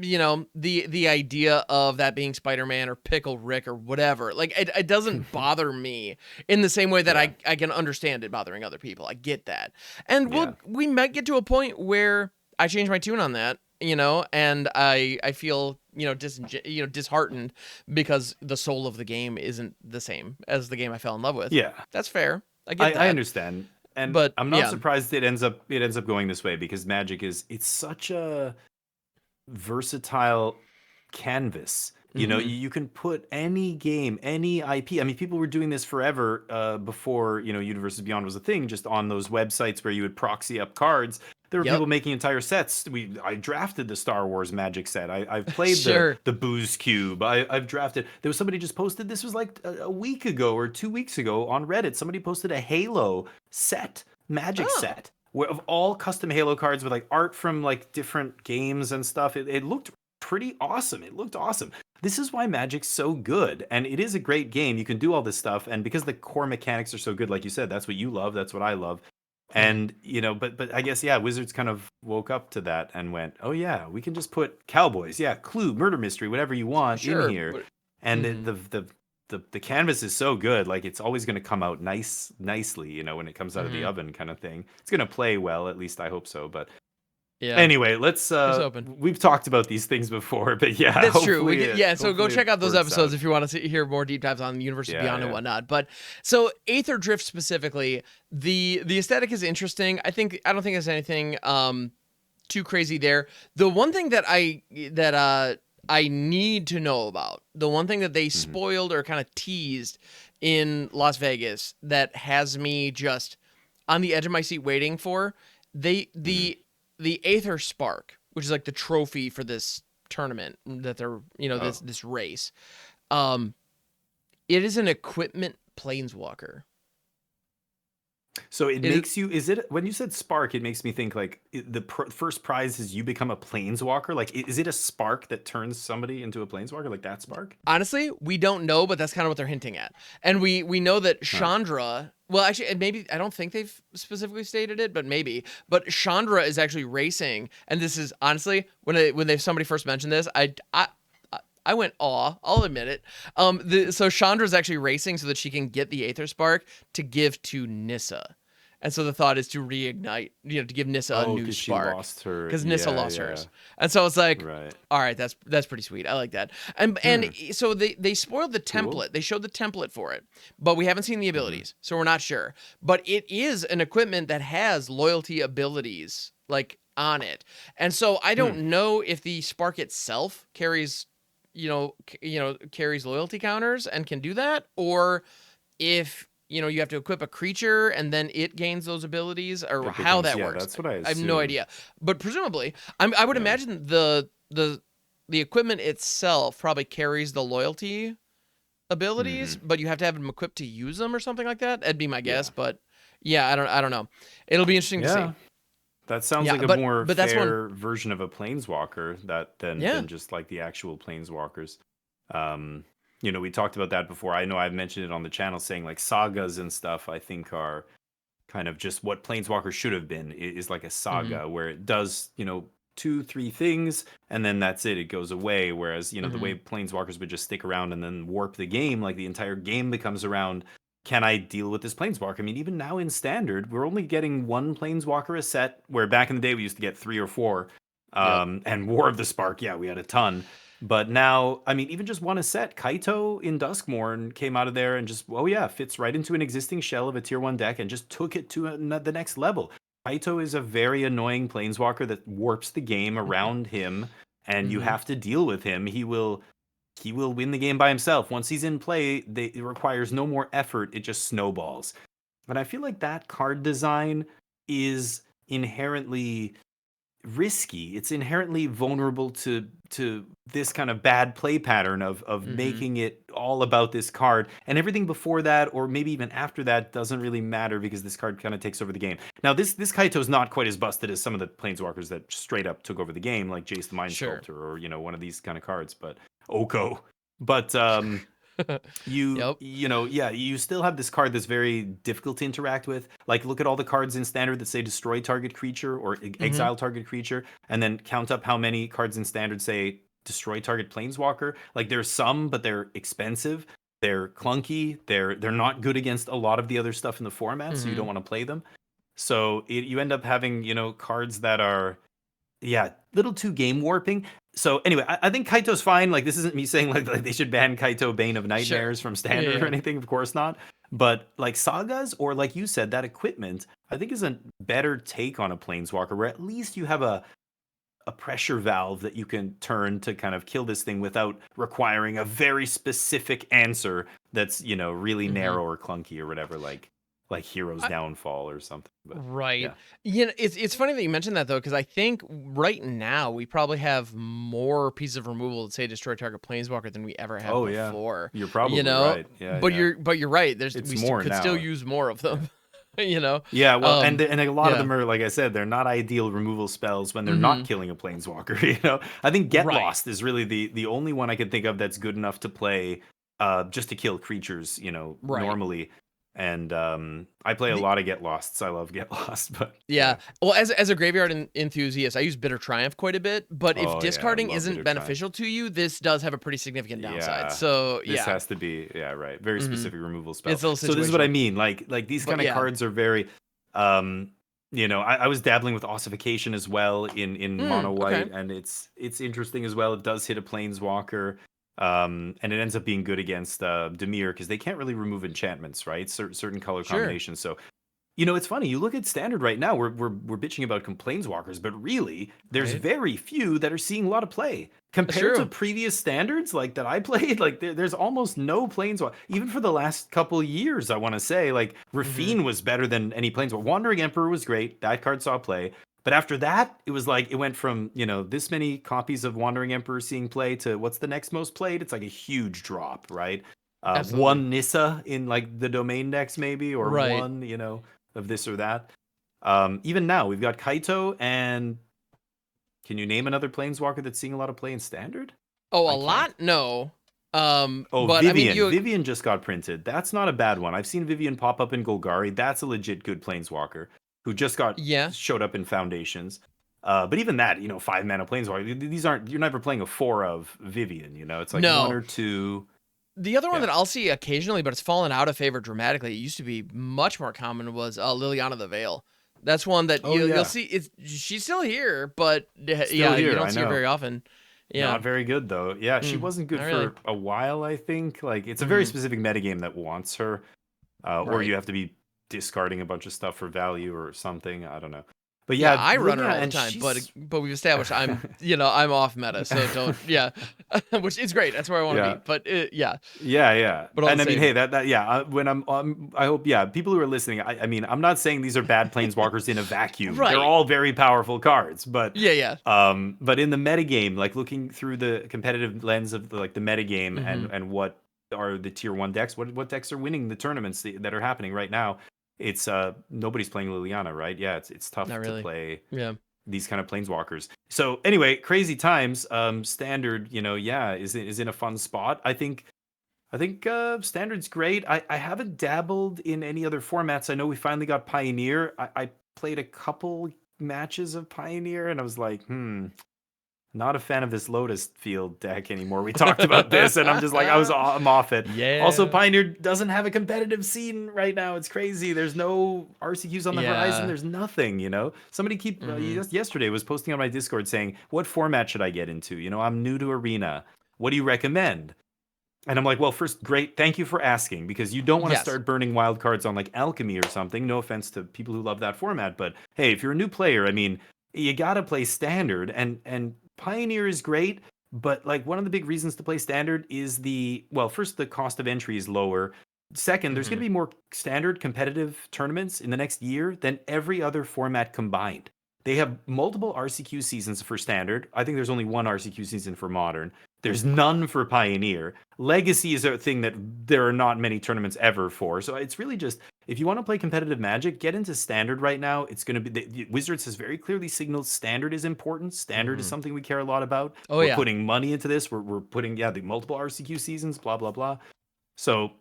you know, the idea of that being Spider-Man or Pickle Rick or whatever, like it doesn't bother me in the same way that Yeah, I can understand it bothering other people. I get that. And yeah. we might get to a point where I change my tune on that, you know, and I feel, you know, disheartened because the soul of the game isn't the same as the game I fell in love with. Yeah, That's fair. I get I that. understand, and But I'm not yeah. surprised it ends up going this way because Magic it's such a versatile canvas. You know, Mhm. you can put any game, any IP. I mean, people were doing this forever before, you know, Universes Beyond was a thing, just on those websites where you would proxy up cards. There were Yep. people making entire sets. I drafted the Star Wars Magic set. I've played Sure. the Booze Cube. I've drafted. There was somebody just posted. This was like a week ago or 2 weeks ago on Reddit. Somebody posted a Halo set, Magic Oh. set, where of all custom Halo cards with like art from like different games and stuff. It looked pretty awesome. It looked awesome. This is why Magic's so good, and it is a great game. You can do all this stuff, and because the core mechanics are so good, like you said, that's what you love, that's what I love. Mhm. And you know, but I guess yeah, Wizards kind of woke up to that and went, oh yeah, we can just put cowboys, yeah, Clue, murder mystery, whatever you want in Sure. here, But and mhm. the canvas is so good, like it's always going to come out nicely, you know, when it comes out of the Mhm. oven, kind of thing. It's going to play well, at least I hope so. But Yeah. anyway, let's Here's hoping. we've talked about these things before, but yeah, That's true. Yeah, so go hopefully check it out those works episodes out. if you want to hear more deep dives on the Universe Yeah, Beyond and yeah. whatnot. But so Aether Drift specifically, the aesthetic is interesting. I don't think there's anything too crazy there. The one thing that I need to know about, the one thing that they Mhm. spoiled or kind of teased in Las Vegas that has me just on the edge of my seat waiting for, they Mhm. the Aether Spark, which is like the trophy for this tournament that they're, you know, Oh. this race. Um it is an equipment planeswalker. So it It is makes you, is it, when you said spark, it makes me think like first prize is you become a planeswalker. Like, is it a spark that turns somebody into a planeswalker? Like that spark? honestly, we don't know, but that's kind of what they're hinting at. And we know that Huh. Chandra, well, actually, and maybe I don't think they've specifically stated it, but maybe. But Chandra is actually racing, and this is honestly when they somebody first mentioned this, I went awe. I'll admit it. So Chandra's actually racing so that she can get the Aether Spark to give to Nissa, and so the thought is to reignite, you know, to give Nissa a Oh, new because she spark, lost her. because Nissa Yeah, lost yeah. hers, and so it's like, Right. all right, that's pretty sweet. I like that. And Hmm. so they spoiled the Cool. template. They showed the template for it, but we haven't seen the Hmm. abilities, so we're not sure. But it is an equipment that has loyalty abilities like on it, and so I Hmm. don't know if the spark itself carries, carries loyalty counters and can do that, or if, you know, you have to equip a creature and then it gains those abilities, or It how becomes, that yeah, works. that's what I I have no assumed. idea, but presumably, I would Yeah. imagine the equipment itself probably carries the loyalty abilities, Hmm. but you have to have them equipped to use them or something like that. That'd be my guess, Yeah. but yeah, I don't know. It'll be interesting to see. Yeah. That sounds Yeah, like a more but that's one. fair version of a planeswalker that Yeah. than just like the actual planeswalkers. Um, you know, we talked about that before. I know I've mentioned it on the channel, saying like sagas and stuff, I think are kind of just what planeswalkers should have been, is like a Hmm. saga where it does, you know, two, three things, and then that's it. It goes away. Whereas, you know, the Hmm. way planeswalkers would just stick around and then warp the game, like the entire game becomes around. Can I deal with this planeswalker? I mean, even now in standard, we're only getting one planeswalker a set, where back in the day we used to get three or four. Yep. And War of the Spark, yeah, we had a ton. But now, I mean, even just one a set. Kaito in Duskmourn came out of there and just, oh yeah, fits right into an existing shell of a tier 1 deck and just took it to the next level. Kaito is a very annoying planeswalker that warps the game around him. and you have to deal with him. He will win the game by himself. Once he's in play, it requires no more effort. It just snowballs. And I feel like that card design is inherently risky. It's inherently vulnerable to this kind of bad play pattern of making it all about this card, and everything before that or maybe even after that doesn't really matter because this card kind of takes over the game. Now this Kaito is not quite as busted as some of the planeswalkers that straight up took over the game, like Jace the Mind Sculptor or one of these kind of cards, but Oko. But you still have this card that's very difficult to interact with. Like, look at all the cards in Standard that say destroy target creature or exile target creature, and then count up how many cards in Standard say destroy target planeswalker. Like, there's some, but they're expensive, they're clunky, they're not good against a lot of the other stuff in the format, so you don't want to play them. So you end up having cards that are little too game warping. So anyway, I think Kaito's fine. Like, this isn't me saying like they should ban Kaito Bane of Nightmares from Standard or anything. Of course not. But like Sagas, or like you said, that equipment, I think is a better take on a Planeswalker, where at least you have a pressure valve that you can turn to kind of kill this thing without requiring a very specific answer that's really narrow or clunky or whatever, like Hero's Downfall or something. But, right. It's funny that you mentioned that, though, because I think right now we probably have more pieces of removal that say destroy target planeswalker than we ever have before. You're probably right. But you're right. We could still use more of them. Yeah, well, and a lot of them are, like I said, they're not ideal removal spells when they're not killing a planeswalker. I think Get Lost is really the only one I can think of that's good enough to play just to kill creatures, normally. And I play a lot of Get Losts. I love Get Lost, but well, as a graveyard enthusiast, I use Bitter Triumph quite a bit. But if discarding isn't beneficial to you, this does have a pretty significant downside. So this has to be very specific removal spell. So this is what I mean. Like these kind of cards are very. I was dabbling with Ossification as well in mono white, and it's interesting as well. It does hit a planeswalker. And it ends up being good against Dimir because they can't really remove enchantments, right? Certain color combinations. So, it's funny. You look at Standard right now. We're bitching about planeswalkers, but really, there's very few that are seeing a lot of play compared to previous Standards, like that I played. Like there's almost no planeswalker. Even for the last couple years, I want to say, like Rafine was better than any planeswalker. Wandering Emperor was great. That card saw play. But after that, it was like it went from, this many copies of Wandering Emperor seeing play to what's the next most played? It's like a huge drop, right? One Nissa in like the domain decks maybe, or one, of this or that. Even now, we've got Kaito, and can you name another Planeswalker that's seeing a lot of play in Standard? Oh, a lot? No. But Vivian. Vivian just got printed. That's not a bad one. I've seen Vivian pop up in Golgari. That's a legit good Planeswalker who just showed up in Foundations. But even that, 5 mana planeswalker. You're never playing a 4 of Vivian. It's like 1 or 2. The other one that I'll see occasionally, but it's fallen out of favor dramatically. It used to be much more common. Was Liliana the Veil. That's one that you'll see. She's still here, but you don't see her very often. Yeah, not very good though. Yeah, she wasn't good for a while. I think it's a very specific metagame that wants her, or you have to be discarding a bunch of stuff for value or something. I don't know. But I run her all the time. But we've established I'm off meta, so don't. Which is great. That's where I want to be. But But and I mean, hey, when I hope people who are listening. I mean, I'm not saying these are bad planeswalkers in a vacuum. They're all very powerful cards. But but in the metagame, like looking through the competitive lens of the metagame and what are the tier 1 decks, what decks are winning the tournaments that are happening right now. It's nobody's playing Liliana, right? Yeah, it's tough to play these kind of planeswalkers. So anyway, crazy times. Standard, is in a fun spot. I think Standard's great. I haven't dabbled in any other formats. I know we finally got Pioneer. I played a couple matches of Pioneer, and I was like, not a fan of this Lotus Field deck anymore. We talked about this, and I'm just like, I'm off it. Yeah. Also, Pioneer doesn't have a competitive scene right now. It's crazy. There's no RCQs on the horizon. There's nothing, Somebody just yesterday was posting on my Discord saying, what format should I get into? I'm new to Arena. What do you recommend? And I'm like, well, first, great. Thank you for asking, because you don't want to start burning wild cards on like Alchemy or something. No offense to people who love that format. But hey, if you're a new player, I mean, you gotta play standard, and Pioneer is great, but like one of the big reasons to play standard is first, the cost of entry is lower. Second, there's going to be more standard competitive tournaments in the next year than every other format combined. They have multiple RCQ seasons for standard. I think there's only one RCQ season for modern. There's none for Pioneer. Legacy is a thing that there are not many tournaments ever for. So it's really just, if you want to play competitive Magic, get into standard right now. It's going to be, Wizards has very clearly signaled standard is important. Standard is something we care a lot about. Oh, we're putting money into this. We're putting, the multiple RCQ seasons, blah, blah, blah. So,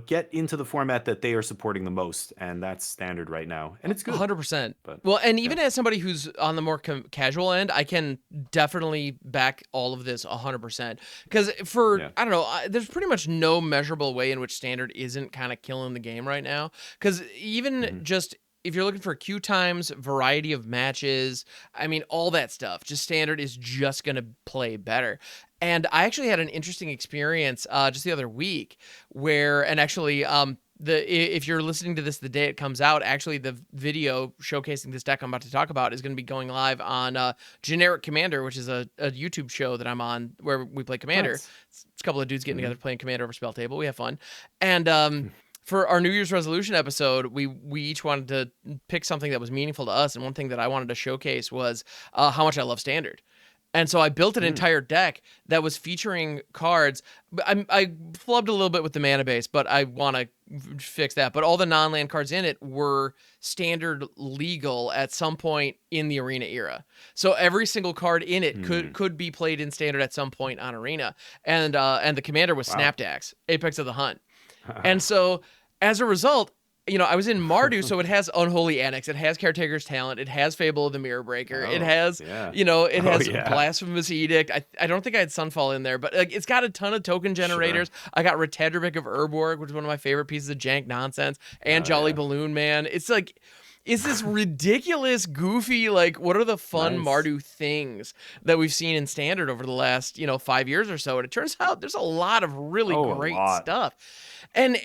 get into the format that they are supporting the most, and that's standard right now, and it's good. 100%. Well, and even as somebody who's on the more casual end, I can definitely back all of this 100%. Because I don't know, there's pretty much no measurable way in which standard isn't kind of killing the game right now. Because even just, if you're looking for queue times, variety of matches, I mean, all that stuff, just standard is just going to play better. And I actually had an interesting experience just the other week where, and actually, if you're listening to this the day it comes out, actually the video showcasing this deck I'm about to talk about is going to be going live on Generic Commander, which is a YouTube show that I'm on where we play Commander. Nice. It's a couple of dudes getting together playing Commander over Spell Table. We have fun. And for our New Year's resolution episode, we each wanted to pick something that was meaningful to us. And one thing that I wanted to showcase was how much I love standard. And so I built an entire deck that was featuring cards. I flubbed a little bit with the mana base, but I want to fix that. But all the non-land cards in it were standard legal at some point in the Arena era. So every single card in it could be played in standard at some point on Arena. And the commander was Snapdax, Apex of the Hunt. And so as a result, I was in Mardu, so it has Unholy Annex, it has Caretaker's Talent, it has Fable of the Mirror Breaker, it has, it has Blasphemous Edict. I don't think I had Sunfall in there, but it's got a ton of token generators. Sure. I got Retedric of Urborg, which is one of my favorite pieces of jank nonsense, and Jolly Balloon Man. It's like, is this ridiculous, goofy, what are the fun Mardu things that we've seen in Standard over the last, 5 years or so? And it turns out there's a lot of really great stuff. And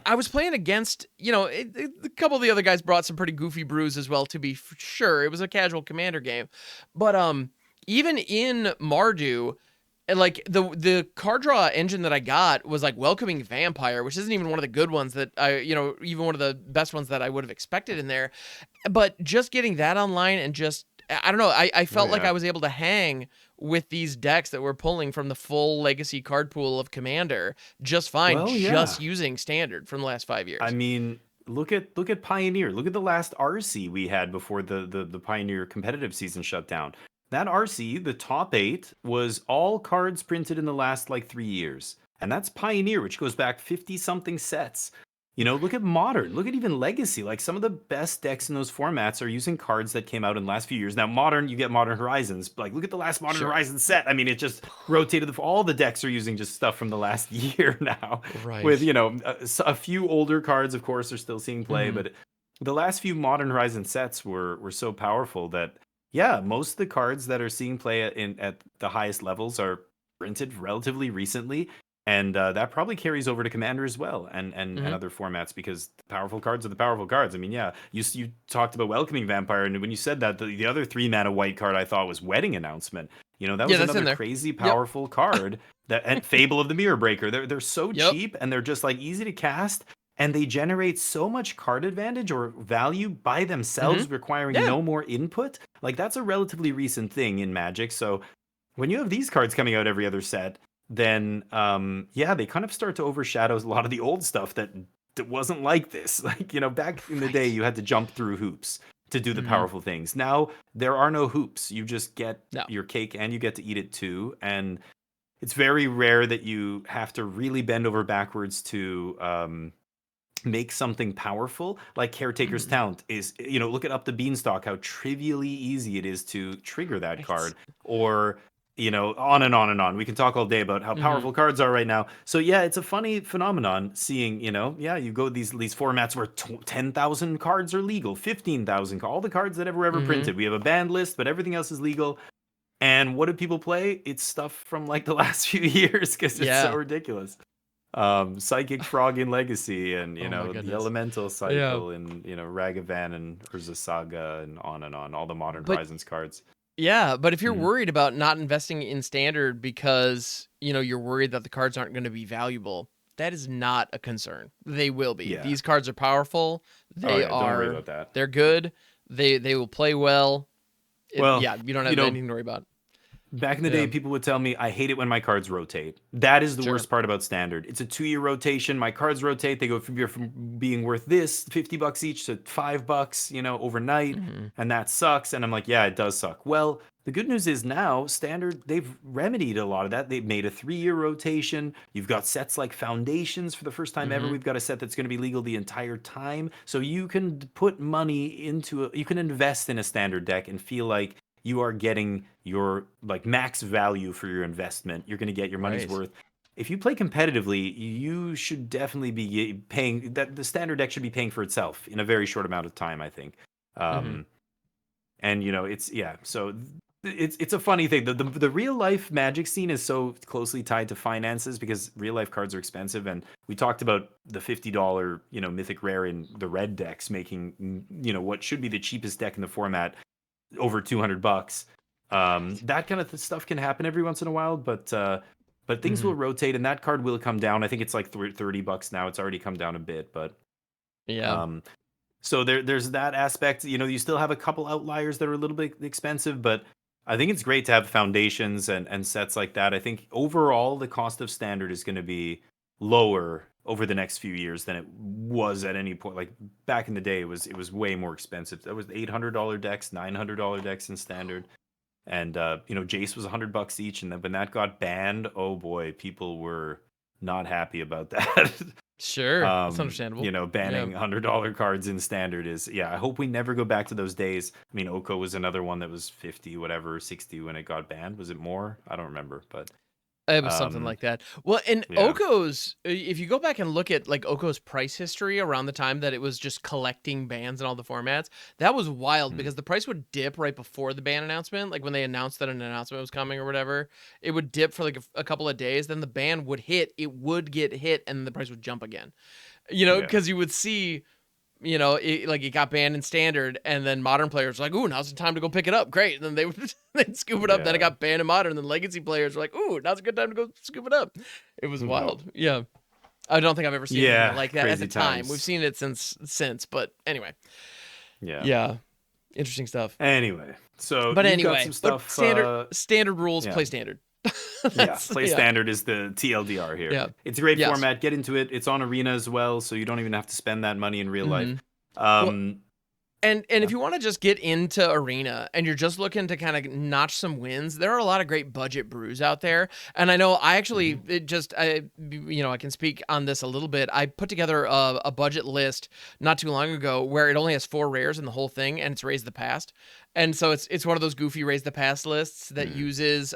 I was playing against, a couple of the other guys brought some pretty goofy brews as well, to be sure. It was a casual Commander game. But even in Mardu, the card draw engine that I got was Welcoming Vampire, which isn't even one of the good ones that even one of the best ones that I would have expected in there. But just getting that online and just, I don't know, I felt like I was able to hang with these decks that were pulling from the full legacy card pool of Commander just fine, just using standard from the last 5 years. I mean, look at Pioneer. Look at the last RC we had before the Pioneer competitive season shut down. That RC, the top 8, was all cards printed in the last 3 years. And that's Pioneer, which goes back 50-something sets. Look at Modern. Look at even Legacy. Some of the best decks in those formats are using cards that came out in the last few years. Now, Modern, you get Modern Horizons. Look at the last Modern Horizons set. I mean, it just rotated. All the decks are using just stuff from the last year now. Right. With, a few older cards, of course, are still seeing play. But the last few Modern Horizon sets were so powerful that, most of the cards that are seeing play at the highest levels are printed relatively recently. And that probably carries over to Commander as well, and other formats, because the powerful cards are the powerful cards. I mean, you talked about Welcoming Vampire, and when you said that, the other 3-mana white card I thought was Wedding Announcement. That was another crazy powerful card. And Fable of the Mirror Breaker. They're so cheap, and they're just easy to cast, and they generate so much card advantage or value by themselves, requiring no more input. That's a relatively recent thing in Magic. So when you have these cards coming out every other set, then they kind of start to overshadow a lot of the old stuff that wasn't like this. Back in the day, you had to jump through hoops to do the powerful things. Now there are no hoops. You just get your cake, and you get to eat it too. And it's very rare that you have to really bend over backwards to make something powerful. Caretaker's Talent is, look at Up the Beanstalk, how trivially easy it is to trigger that card. Or on and on and on. We can talk all day about how powerful cards are right now. So it's a funny phenomenon seeing, you go these formats where 10,000 cards are legal, 15,000, all the cards that were ever printed. We have a banned list, but everything else is legal. And what do people play? It's stuff from the last few years, because it's so ridiculous. Psychic Frog in Legacy, and Oh my the goodness. Elemental Yeah. Cycle, and Ragavan and Urza Saga, and on. All the Modern But Horizons cards. yeah, but if you're Mhm. worried about not investing in standard because, you're worried that the cards aren't going to be valuable, that is not a concern. They will be. Yeah. These cards are powerful. Oh They yeah. Don't worry are about that. they're good. They will play well. Well, Yeah, you don't you have know, anything to worry about. back in the day, Yeah. people would tell me, I hate it when my cards rotate. That is the Sure. worst part about standard. It's a 2-year rotation. My cards rotate. They go from being worth this $50 each to $5, overnight. Mhm. And that sucks. And I'm like, yeah, it does suck. Well, the good news is now standard, they've remedied a lot of that. They've made a 3-year rotation. You've got sets like Foundations. For the first time ever, Mhm. we've got a set that's going to be legal the entire time. So you can put money into you can invest in a standard deck and feel like you are getting your like max value for your investment. You're going to get your money's Right. worth. If you play competitively, you should definitely be paying that. The standard deck should be paying for itself in a very short amount of time, I think. Mhm. And it's so it's a funny thing. The real life Magic scene is so closely tied to finances because real life cards are expensive, and we talked about the $50 mythic rare in the red decks making what should be the cheapest deck in the format over $200. That kind of stuff can happen every once in a while, but things will Mhm. rotate, and that card will come down. I think it's like $30 now. It's already come down a bit, but Yeah. um, so there's that aspect. You still have a couple outliers that are a little bit expensive, but I think it's great to have foundations and sets like that. I think overall the cost of standard is going to be lower over the next few years than it was at any point. Like back in the day, it was way more expensive. That was $800 decks, $900 decks in standard, and Jace was $100 each. And then when that got banned, oh boy, people were not happy about that. Sure. That's understandable. Yeah. Banning $100 cards in standard is, yeah, I hope we never go back to those days. I mean, Oko was another one that was 50, whatever, 60 when it got banned. Was it more? I don't remember, but It was something um, like that. Well, and yeah. Oko's, if you go back and look at like Oko's price history around the time that it was just collecting bans in all the formats, that was wild Mm. because the price would dip right before the ban announcement. Like when they announced that an announcement was coming or whatever, it would dip for like a couple of days. Then the ban would hit, it would get hit, and the price would jump again. Yeah. Because you would see it got banned in standard, and then modern players were like, "Ooh, now's the time to go pick it up." Great, and then they would they'd scoop it up. Then it Yeah. got banned in modern, and then legacy players were like, "Ooh, now's a good time to go scoop it up." It was No. wild. Yeah, I don't think I've ever seen anything Yeah. like that at the Crazy time. We've times. seen it since, but anyway, Yeah. yeah, interesting stuff. Anyway, so But you've got anyway, some but stuff. standard rules, Yeah. play standard. Yeah, That's play yeah, standard is the TLDR here. yeah, It's a great yes. format. Get into it. It's on Arena as well, so you don't even have to spend that money in real life. Hmm. Well, Um, And yeah. if you want to just get into Arena and you're just looking to kind of notch some wins, there are a lot of great budget brews out there. And I know I actually Mhm. I can speak on this a little bit. I put together a budget list not too long ago where it only has 4 rares in the whole thing, and it's Raise the Past. And so it's one of those goofy Raise the Past lists that Mm. uses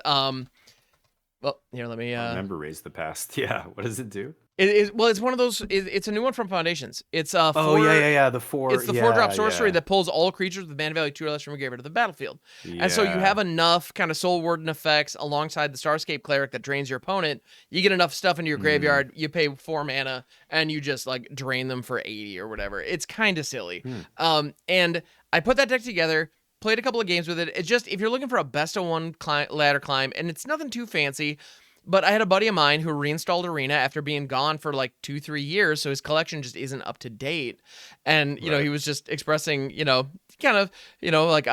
well, here, let me I remember Raise the Past. Yeah, what does it do? it's one of those it's a new one from Foundations. It's Oh yeah, 4 yeah, yeah. The four. It's the 4-drop Yeah, sorcery yeah, that pulls all creatures with mana value 2 or less from your graveyard to the battlefield. And so you yeah. have enough kind of Soul Warden effects alongside the Starscape Cleric that drains your opponent. You get enough stuff into your Mm. graveyard, you pay 4 mana, and you just like drain them for 80 or whatever. It's kind of silly. Mm. And I put that deck together, played a couple of games with it. It's just, if you're looking for a best of one ladder climb, and it's nothing too fancy, but I had a buddy of mine who reinstalled Arena after being gone for like 2-3 years, so his collection just isn't up to date. And Right. he was just expressing, kind of, like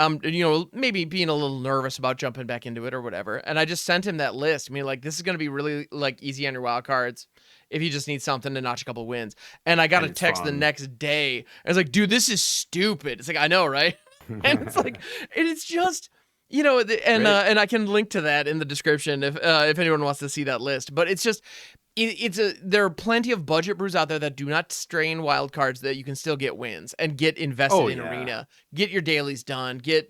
maybe being a little nervous about jumping back into it or whatever. And I just sent him that list. I mean, like, this is gonna be really like easy on your wild cards if you just need something to notch a couple wins. And I got And a it's text the fun. next day. I was like, dude, this is stupid. It's like, I know, right? And it's like, it's just. And I can link to that in the description if anyone wants to see that list. But it's just, there are plenty of budget brews out there that do not strain wild cards that you can still get wins and get invested Oh in yeah. Arena, get your dailies done, get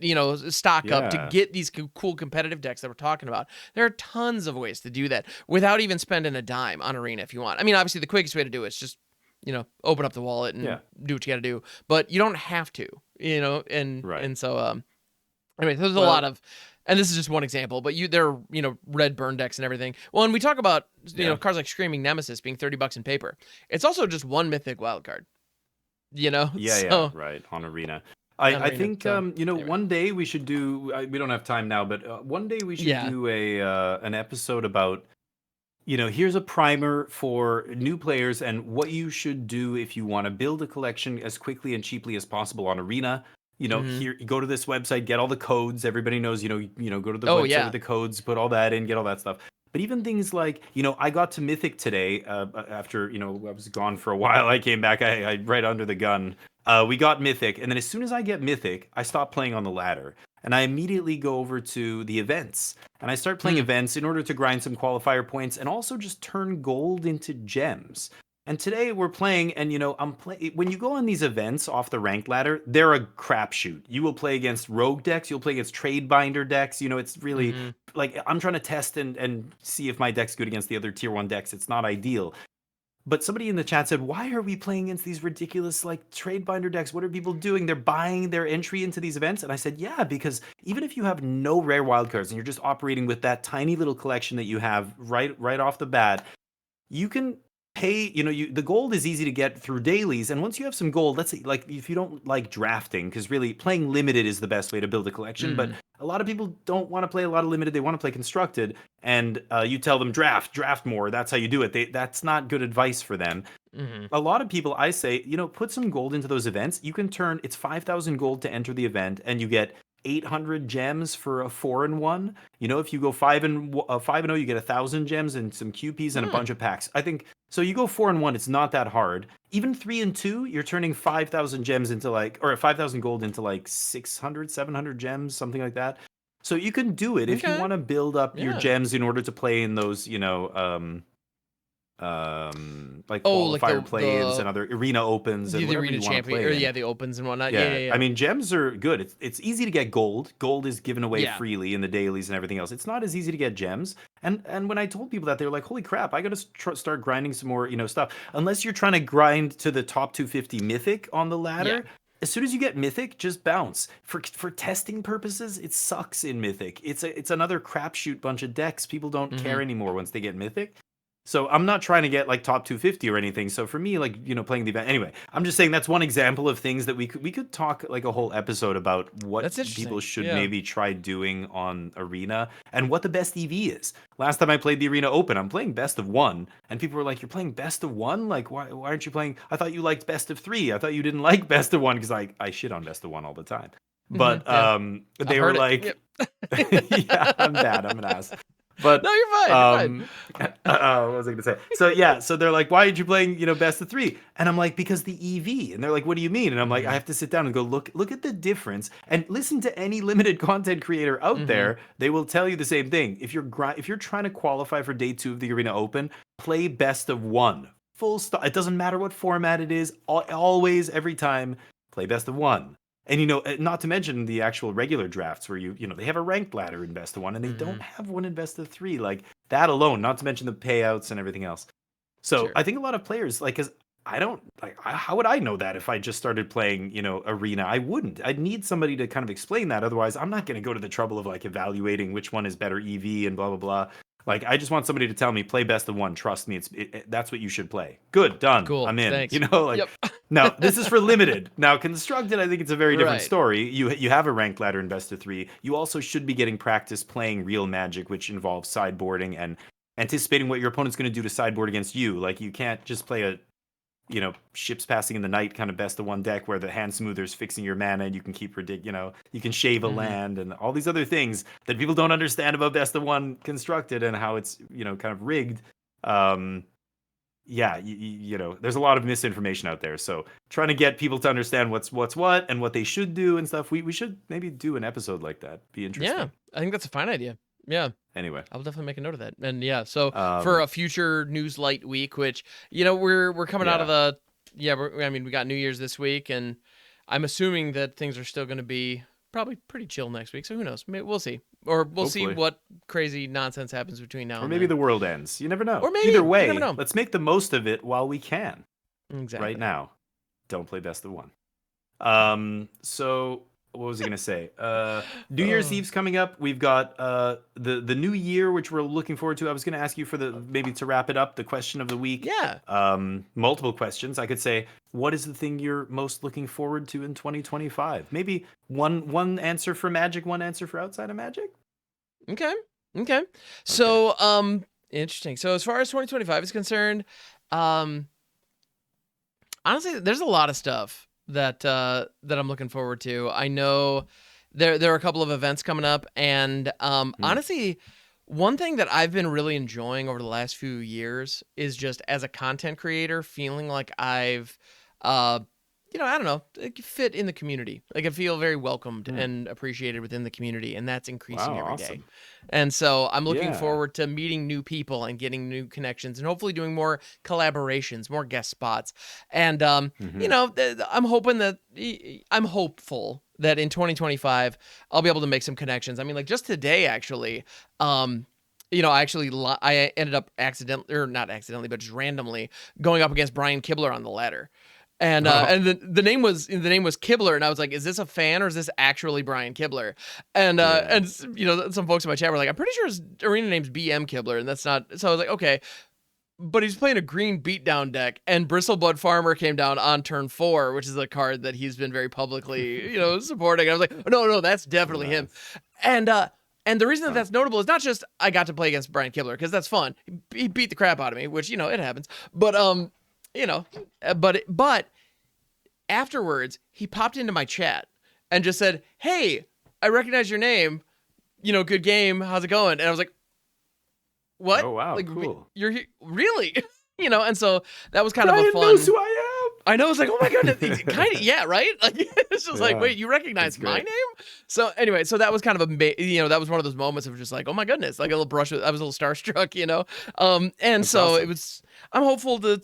stock up to Yeah. get these cool competitive decks that we're talking about. There are tons of ways to do that without even spending a dime on Arena if you want. I mean, obviously the quickest way to do it is just open up the wallet and Yeah. do what you got to do, but you don't have to, Right. and so. Anyway, there's a Well, lot of and this is just one example, but there are, red burn decks and everything. Well, and we talk about, cards like Screaming Nemesis being $30 in paper. It's also just one mythic wild card, Yeah, so, right, on Arena. I think, anyway. one day we should do, we don't have time now, but one day we should do an episode about, here's a primer for new players and what you should do if you want to build a collection as quickly and cheaply as possible on Arena. Here, you go to this website, get all the codes. Everybody knows, go to the website with the codes, put all that in, get all that stuff. But even things like, I got to Mythic today after, I was gone for a while. I came back, I right under the gun. We got Mythic, and then as soon as I get Mythic, I stop playing on the ladder. And I immediately go over to the events. And I start playing events in order to grind some qualifier points and also just turn gold into gems. And today we're playing, and when you go on these events off the ranked ladder, they're a crapshoot. You will play against rogue decks, you'll play against trade binder decks. It's really like I'm trying to test and see if my deck's good against the other tier 1 decks. It's not ideal. But somebody in the chat said, why are we playing against these ridiculous like trade binder decks? What are people doing? They're buying their entry into these events. And I said, yeah, because even if you have no rare wildcards and you're just operating with that tiny little collection that you have right off the bat, you can pay, the gold is easy to get through dailies. And once you have some gold, let's say, like, if you don't like drafting, because really playing limited is the best way to build a collection. But a lot of people don't want to play a lot of limited. They want to play constructed. And you tell them draft more. That's how you do it. That's not good advice for them. A lot of people, I say, put some gold into those events. You can turn, it's 5,000 gold to enter the event, and you get 800 gems for a 4-1. If you go 5-0, you get 1,000 gems and some QPs and a bunch of packs. I think so. You go 4-1, it's not that hard. Even 3-2, you're turning 5,000 gems into or 5,000 gold into 600, 700 gems, something like that. So you can do it if you want to build up your gems in order to play in those, qualifier plays and other arena opens and the whatever arena you want to play champion, the opens and whatnot. Yeah. I mean, gems are good. It's easy to get gold. Gold is given away freely in the dailies and everything else. It's not as easy to get gems. And when I told people that, they were like, "Holy crap! I got to start grinding some more, stuff." Unless you're trying to grind to the top 250 mythic on the ladder. Yeah. As soon as you get mythic, just bounce. For testing purposes, it sucks in mythic. It's another crapshoot bunch of decks. People don't care anymore once they get mythic. So I'm not trying to get top 250 or anything. So for me, playing the event. Anyway, I'm just saying that's one example of things that we could talk a whole episode about what people should maybe try doing on Arena and what the best EV is. Last time I played the Arena Open, I'm playing best of 1, and people were like, "You're playing best of 1? Like, why aren't you playing? I thought you liked best of 3. I thought you didn't like best of 1 because I shit on best of 1 all the time." But they were like, "Yeah, I'm bad. I'm an ass." But no, you're fine. What was I going to say? So they're like, "Why aren't you playing, best of 3?" And I'm like, "Because the EV." And they're like, "What do you mean?" And I'm like, I have to sit down and go look at the difference and listen to any limited content creator out there. They will tell you the same thing. If you're trying to qualify for day 2 of the Arena Open, play best of 1. Full stop. It doesn't matter what format it is. Always, every time, play best of 1. And, not to mention the actual regular drafts where they have a ranked ladder in best of 1 and they don't have one in best of 3. Like that alone, not to mention the payouts and everything else. So I think a lot of players, cause I don't how would I know that if I just started playing, Arena? I wouldn't. I'd need somebody to kind of explain that. Otherwise, I'm not going to go to the trouble of evaluating which one is better EV and blah, blah, blah. I just want somebody to tell me, play best of 1. Trust me, that's what you should play. Good, done. Cool. I'm in. Thanks. Now this is for limited. Now constructed, I think it's a very different story. You have a ranked ladder in best of 3. You also should be getting practice playing real Magic, which involves sideboarding and anticipating what your opponent's going to do to sideboard against you. You can't just play a ships passing in the night kind of best of 1 deck where the hand smoother's fixing your mana and you can keep you can shave a land and all these other things that people don't understand about best of 1 constructed and how it's kind of rigged. There's a lot of misinformation out there, so trying to get people to understand what's what and what they should do and stuff, we should maybe do an episode like that. Be interesting. Yeah, I think that's a fine idea. Yeah. Anyway, I'll definitely make a note of that. And so for a future News Light week, which we're coming out of the we got New Year's this week, and I'm assuming that things are still going to be probably pretty chill next week. So who knows? Maybe we'll see, or we'll see what crazy nonsense happens between now and then. Or maybe the world ends. You never know. Or maybe either way, you never know. Let's make the most of it while we can. Exactly. Right now, don't play best of 1. So what was I gonna say? New Year's Eve's coming up. We've got the new year, which we're looking forward to. I was gonna ask you for the maybe to wrap it up, the question of the week. Yeah. Multiple questions. I could say, what is the thing you're most looking forward to in 2025? Maybe one answer for Magic, one answer for outside of Magic. Okay. So interesting. So as far as 2025 is concerned, honestly, there's a lot of stuff that I'm looking forward to. I know there are a couple of events coming up, and honestly, one thing that I've been really enjoying over the last few years is just as a content creator, feeling like I've I don't know, fit in the community. Like I feel very welcomed and appreciated within the community, and that's increasing every day. And so I'm looking forward to meeting new people and getting new connections, and hopefully doing more collaborations, more guest spots. And I'm hopeful that in 2025 I'll be able to make some connections. I mean, like just today, actually. I ended up not accidentally, but just randomly going up against Brian Kibler on the ladder. And the name was Kibler, and I was like, "Is this a fan or is this actually Brian Kibler?" And some folks in my chat were like, "I'm pretty sure his arena name's BM Kibler," and that's not. So I was like, "Okay," but he's playing a green beatdown deck, and Bristleblood Farmer came down on turn 4, which is a card that he's been very publicly supporting. I was like, "No, that's definitely him," and the reason that's notable is not just I got to play against Brian Kibler because that's fun. He beat the crap out of me, which it happens, but but afterwards he popped into my chat and just said, "Hey, I recognize your name. Good game. How's it going?" And I was like, "What? Oh wow, like, cool. You're here? Really?" And so that was kind Brian of a fun. knows who I am. I know. It's like, oh my goodness, kind of, yeah, right? Like, it's just like, wait, you recognize my name? So anyway, so that was kind of that was one of those moments of just like, oh my goodness, like a little brush. I was a little starstruck, and That's so awesome. it was. I'm hopeful to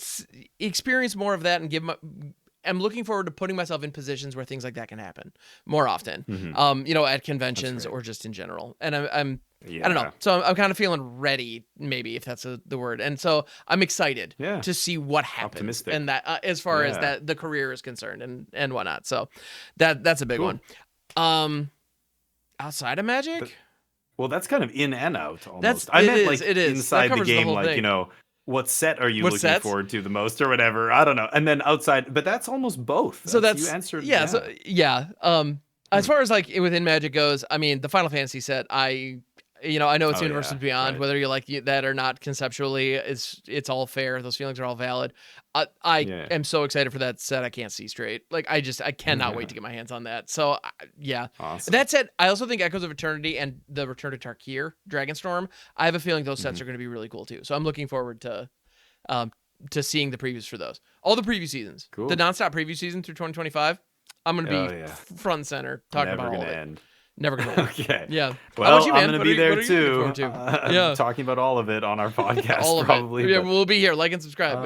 experience more of that and I'm looking forward to putting myself in positions where things like that can happen more often. At conventions or just in general. And I don't know. So I'm kind of feeling ready, maybe, if that's the word. And so I'm excited to see what happens. Optimistic. And that as far as that the career is concerned and whatnot. So that's a big one. Outside of Magic? Well, that's kind of in and out almost. I meant inside the game, like, what set are you looking forward to the most or whatever? I don't know. And then outside, but that's almost both. So that's you answered. As far as like within Magic goes, I mean, the Final Fantasy set, I know it's Universes Beyond, whether you like that or not conceptually, it's all fair. Those feelings are all valid. I am so excited for that set. I can't see straight. Like I cannot wait to get my hands on that. So Awesome. That said, I also think Echoes of Eternity and the Return to Tarkir, Dragonstorm, I have a feeling those sets are going to be really cool too. So I'm looking forward to seeing the previews for those. All the preview seasons. Cool. The nonstop preview season through 2025. I'm going to be front and center talking about all of it. Never gonna end. Okay. Yeah. Well, I'm gonna be there too. Talking about all of it on our podcast. All of probably. Yeah, we'll be here. Like and subscribe.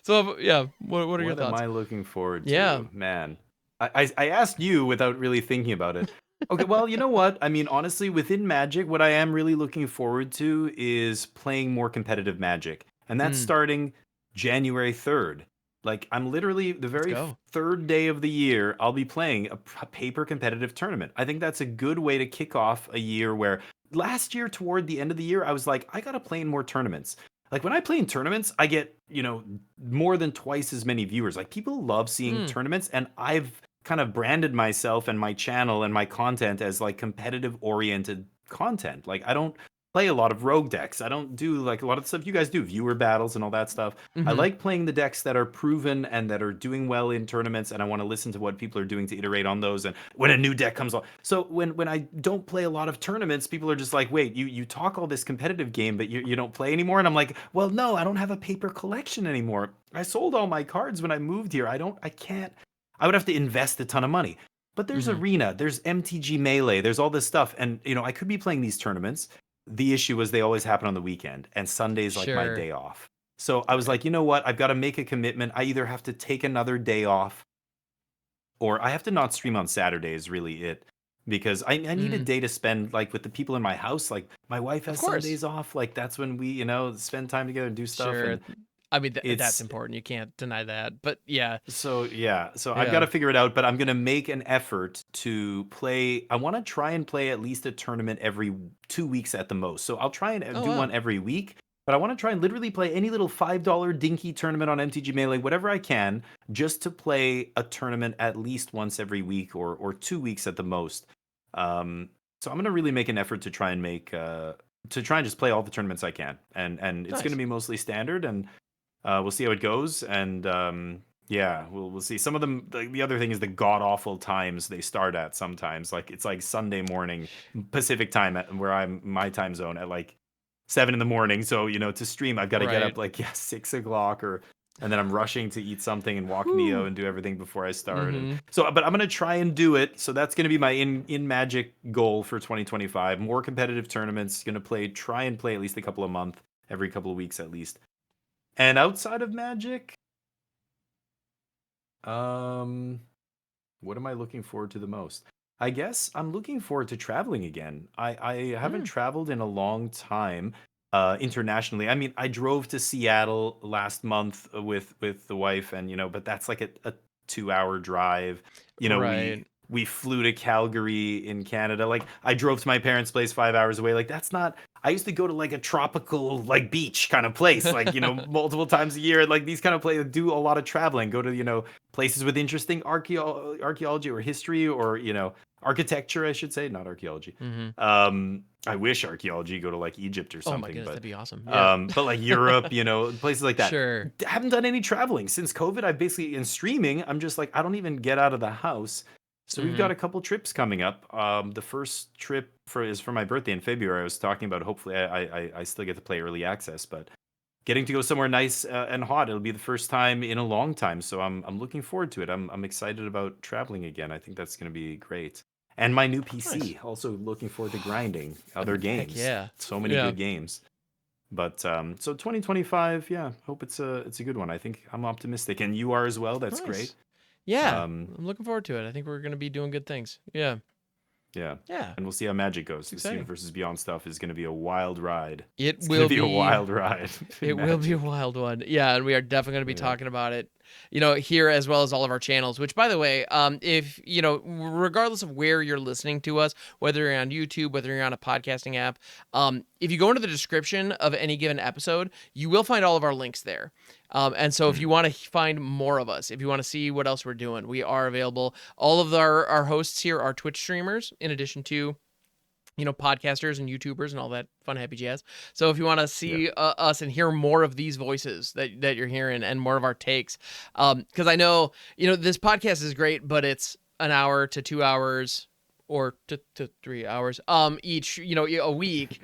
So what are your thoughts? What am I looking forward to? Yeah, man. I asked you without really thinking about it. Okay, well, you know what? I mean, honestly, within Magic, what I am really looking forward to is playing more competitive Magic, and that's starting January 3rd. Like, I'm literally the very third day of the year, I'll be playing a paper competitive tournament. I think that's a good way to kick off a year where last year, toward the end of the year, I was like, I got to play in more tournaments. Like, when I play in tournaments, I get, more than twice as many viewers. Like, people love seeing tournaments, and I've kind of branded myself and my channel and my content as, like, competitive-oriented content. Like, I don't play a lot of rogue decks. I don't do like a lot of the stuff you guys do, viewer battles and all that stuff. I like playing the decks that are proven and that are doing well in tournaments, and I want to listen to what people are doing to iterate on those and when a new deck comes along. So when I don't play a lot of tournaments, people are just like, wait, you talk all this competitive game, but you don't play anymore? And I'm like, well, no, I don't have a paper collection anymore. I sold all my cards when I moved here. I would have to invest a ton of money. But there's Arena, there's MTG Melee, there's all this stuff. And, I could be playing these tournaments. The issue was they always happen on the weekend, and Sunday's like my day off. So I was like, you know what? I've got to make a commitment. I either have to take another day off, or I have to not stream on Saturday is really it. Because I need a day to spend like with the people in my house. Like my wife has Sundays off. Like that's when we, spend time together and do stuff. Sure. And I mean, that's It's important. You can't deny that. But yeah. so I've got Yeah. to figure it out, but I'm gonna make an effort to play. I want to try and play at least a tournament every 2 weeks at the most. So I'll try and Oh, do wow. one every week. But I want to try and literally play any little $5 dinky tournament on MTG Melee, whatever I can, just to play a tournament at least once every week or 2 weeks at the most. So I'm gonna really make an effort to try and just play all the tournaments I can, and it's gonna Nice. be mostly standard, and we'll see how it goes, and yeah, we'll see. Some of them. The other thing is the god awful times they start at. Sometimes, like it's like Sunday morning Pacific time where I'm my time zone at like 7 in the morning. So to stream, I've got to get Right. up like 6 o'clock, and then I'm rushing to eat something and walk Neo Whew. and do everything before I start. And Mm-hmm. so, but I'm gonna try and do it. So that's gonna be my in Magic goal for 2025. More competitive tournaments. Gonna try and play at least a couple a month, every couple of weeks at least. And outside of Magic, what am I looking forward to the most? I guess I'm looking forward to traveling again. I haven't traveled in a long time, internationally. I mean, I drove to Seattle last month with the wife, and but that's like a 2 hour drive. Right. We flew to Calgary in Canada. Like I drove to my parents' place 5 hours away. Like that's not. I used to go to like a tropical like beach kind of place, like multiple times a year. Like these kind of places do a lot of traveling. Go to places with interesting archaeology or history or architecture, I should say, not archaeology. Mm-hmm. I wish archaeology go to like Egypt or Oh my something, goodness, but that'd be awesome. Yeah. but like Europe, places like that. Sure. Haven't done any traveling since COVID. I basically in streaming, I'm just like I don't even get out of the house. So we've Mm-hmm. got a couple trips coming up. The first trip is for my birthday in February. I was talking about. Hopefully, I still get to play early access, but getting to go somewhere nice and hot. It'll be the first time in a long time, so I'm looking forward to it. I'm excited about traveling again. I think that's going to be great. And my new Nice. PC. Also looking forward to grinding other Heck games. yeah. So many Yeah. good games. But so 2025, yeah, hope it's a good one. I think I'm optimistic, and you are as well. That's great. Nice. Yeah. Um, I'm looking forward to it. I think we're gonna be doing good things. Yeah. yeah, Yeah. and we'll see how Magic goes. It's This exciting. Universes Beyond stuff is going to be a wild ride. It It's going to will be a be. wild ride in It will be a Magic. wild one. Yeah, and we are definitely going to be Yeah. talking about it, here as well as all of our channels, which by the way, if, regardless of where you're listening to us, whether you're on YouTube, whether you're on a podcasting app, if you go into the description of any given episode, you will find all of our links there. And so if you want to find more of us, if you want to see what else we're doing, we are available. All of our hosts here are Twitch streamers, in addition to podcasters and YouTubers and all that fun, happy jazz. So if you want to see us and hear more of these voices that you're hearing and more of our takes, because I know, this podcast is great, but it's an hour to 2 hours or to 3 hours each, a week.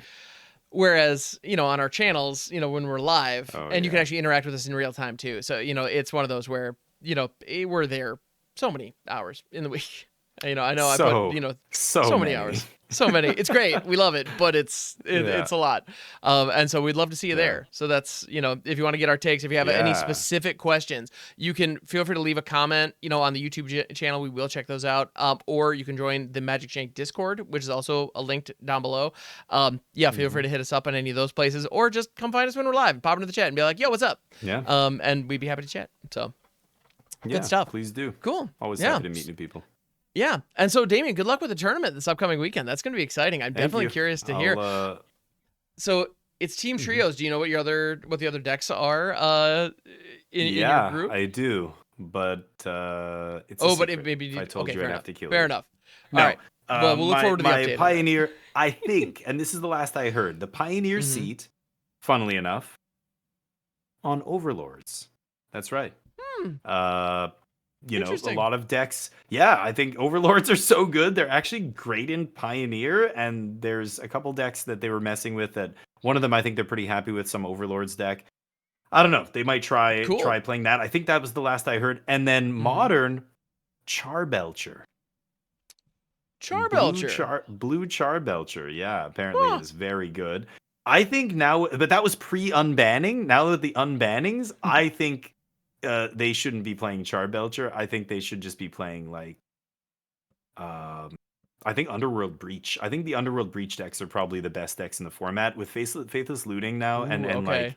Whereas, on our channels, when we're live and you can actually interact with us in real time too. So, it's one of those where, we're there so many hours in the week. I know I put, so many hours. So many. It's great. We love it, but it's a lot. And so we'd love to see you there. So that's, if you want to get our takes, if you have any specific questions, you can feel free to leave a comment, on the YouTube channel. We will check those out. Or you can join the MagicJank Discord, which is also linked down below. Feel free to hit us up on any of those places, or just come find us when we're live, pop into the chat and be like, yo, what's up? Yeah. And we'd be happy to chat. So Yeah, good stuff. Please do. Cool. Always happy to meet new people. Yeah. And so, Damien, good luck with the tournament this upcoming weekend. That's going to be exciting. I'm definitely curious to hear. So it's team trios. Do you know what the other decks are in your group? I do, but it's maybe if I told you, I'd have to kill fair you. enough. No, all right. Well, we'll look forward to the my update. Pioneer, I think, and this is the last I heard, the Pioneer seat, funnily enough, on Overlords. That's right. A lot of decks. Yeah, I think Overlords are so good. They're actually great in Pioneer, and there's a couple decks that they were messing with that one of them I think they're pretty happy with, some Overlords deck. I don't know. They might try playing that. I think that was the last I heard. And then Modern, Charbelcher. Blue Charbelcher. Yeah, apparently it is very good. I think now, but that was pre-unbanning. Now that the unbannings, I think they shouldn't be playing Charbelcher. I think they should just be playing like, I think Underworld Breach. I think the Underworld Breach decks are probably the best decks in the format with Faithless Looting now, and like,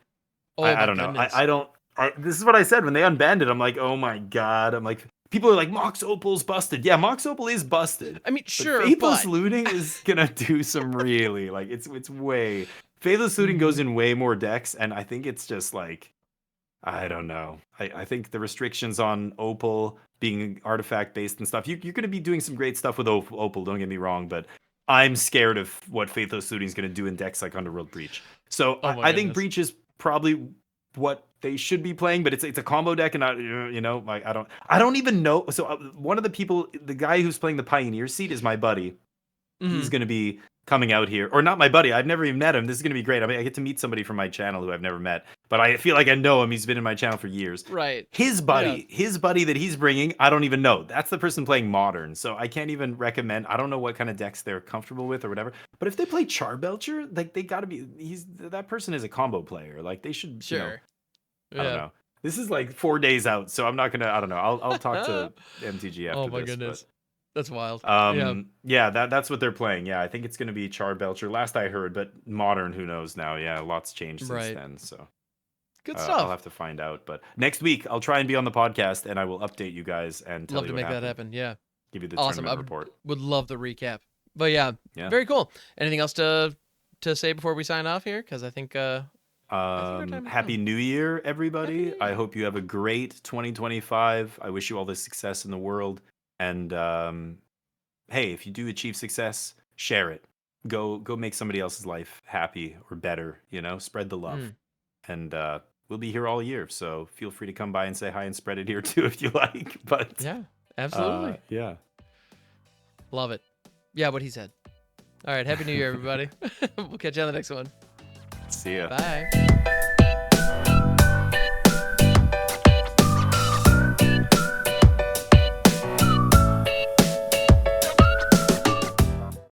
I don't know. This is what I said when they unbanned it. I'm like, oh my god. I'm like, people are like, Mox Opal's busted. Yeah, Mox Opal is busted. I mean, sure, Faithless but Looting is gonna do some really like it's way. Faithless Looting goes in way more decks, and I think it's just like, I don't know. I think the restrictions on Opal being artifact based and stuff, you're going to be doing some great stuff with Opal, don't get me wrong, but I'm scared of what Faithless Looting is going to do in decks like Underworld Breach. So I think Breach is probably what they should be playing, but it's a combo deck, and like I don't even know. So one of the people, the guy who's playing the Pioneer seat is my buddy. He's going to be coming out here, or not my buddy. I've never even met him. This is going to be great. I mean, I get to meet somebody from my channel who I've never met, but I feel like I know him. He's been in my channel for years. Right. His buddy that he's bringing, I don't even know. That's the person playing Modern, so I can't even recommend. I don't know what kind of decks they're comfortable with or whatever. But if they play Charbelcher, like they got to be. That person is a combo player. Like they should. Sure. I don't know. This is like 4 days out, so I'm not gonna. I don't know. I'll talk to MTG after this. Oh my goodness. That's wild. That's what they're playing. Yeah, I think it's going to be Charbelcher. Last I heard, but Modern, who knows now? Yeah, lots changed since then. So good stuff. I'll have to find out. But next week, I'll try and be on the podcast, and I will update you guys and tell love you to what make happened. that happen. Yeah, Give you the awesome. tournament report. Would love the recap. But yeah, very cool. Anything else to say before we sign off here? Because I think. Happy New Year, everybody. New Year. I hope you have a great 2025. I wish you all the success in the world. And hey, if you do achieve success, share it. Go make somebody else's life happy or better, spread the love. And we'll be here all year, so feel free to come by and say hi and spread it here too if you like. But yeah, absolutely. Yeah. Love it. Yeah, what he said. All right, happy New Year, everybody. We'll catch you on the next one. See ya. Bye.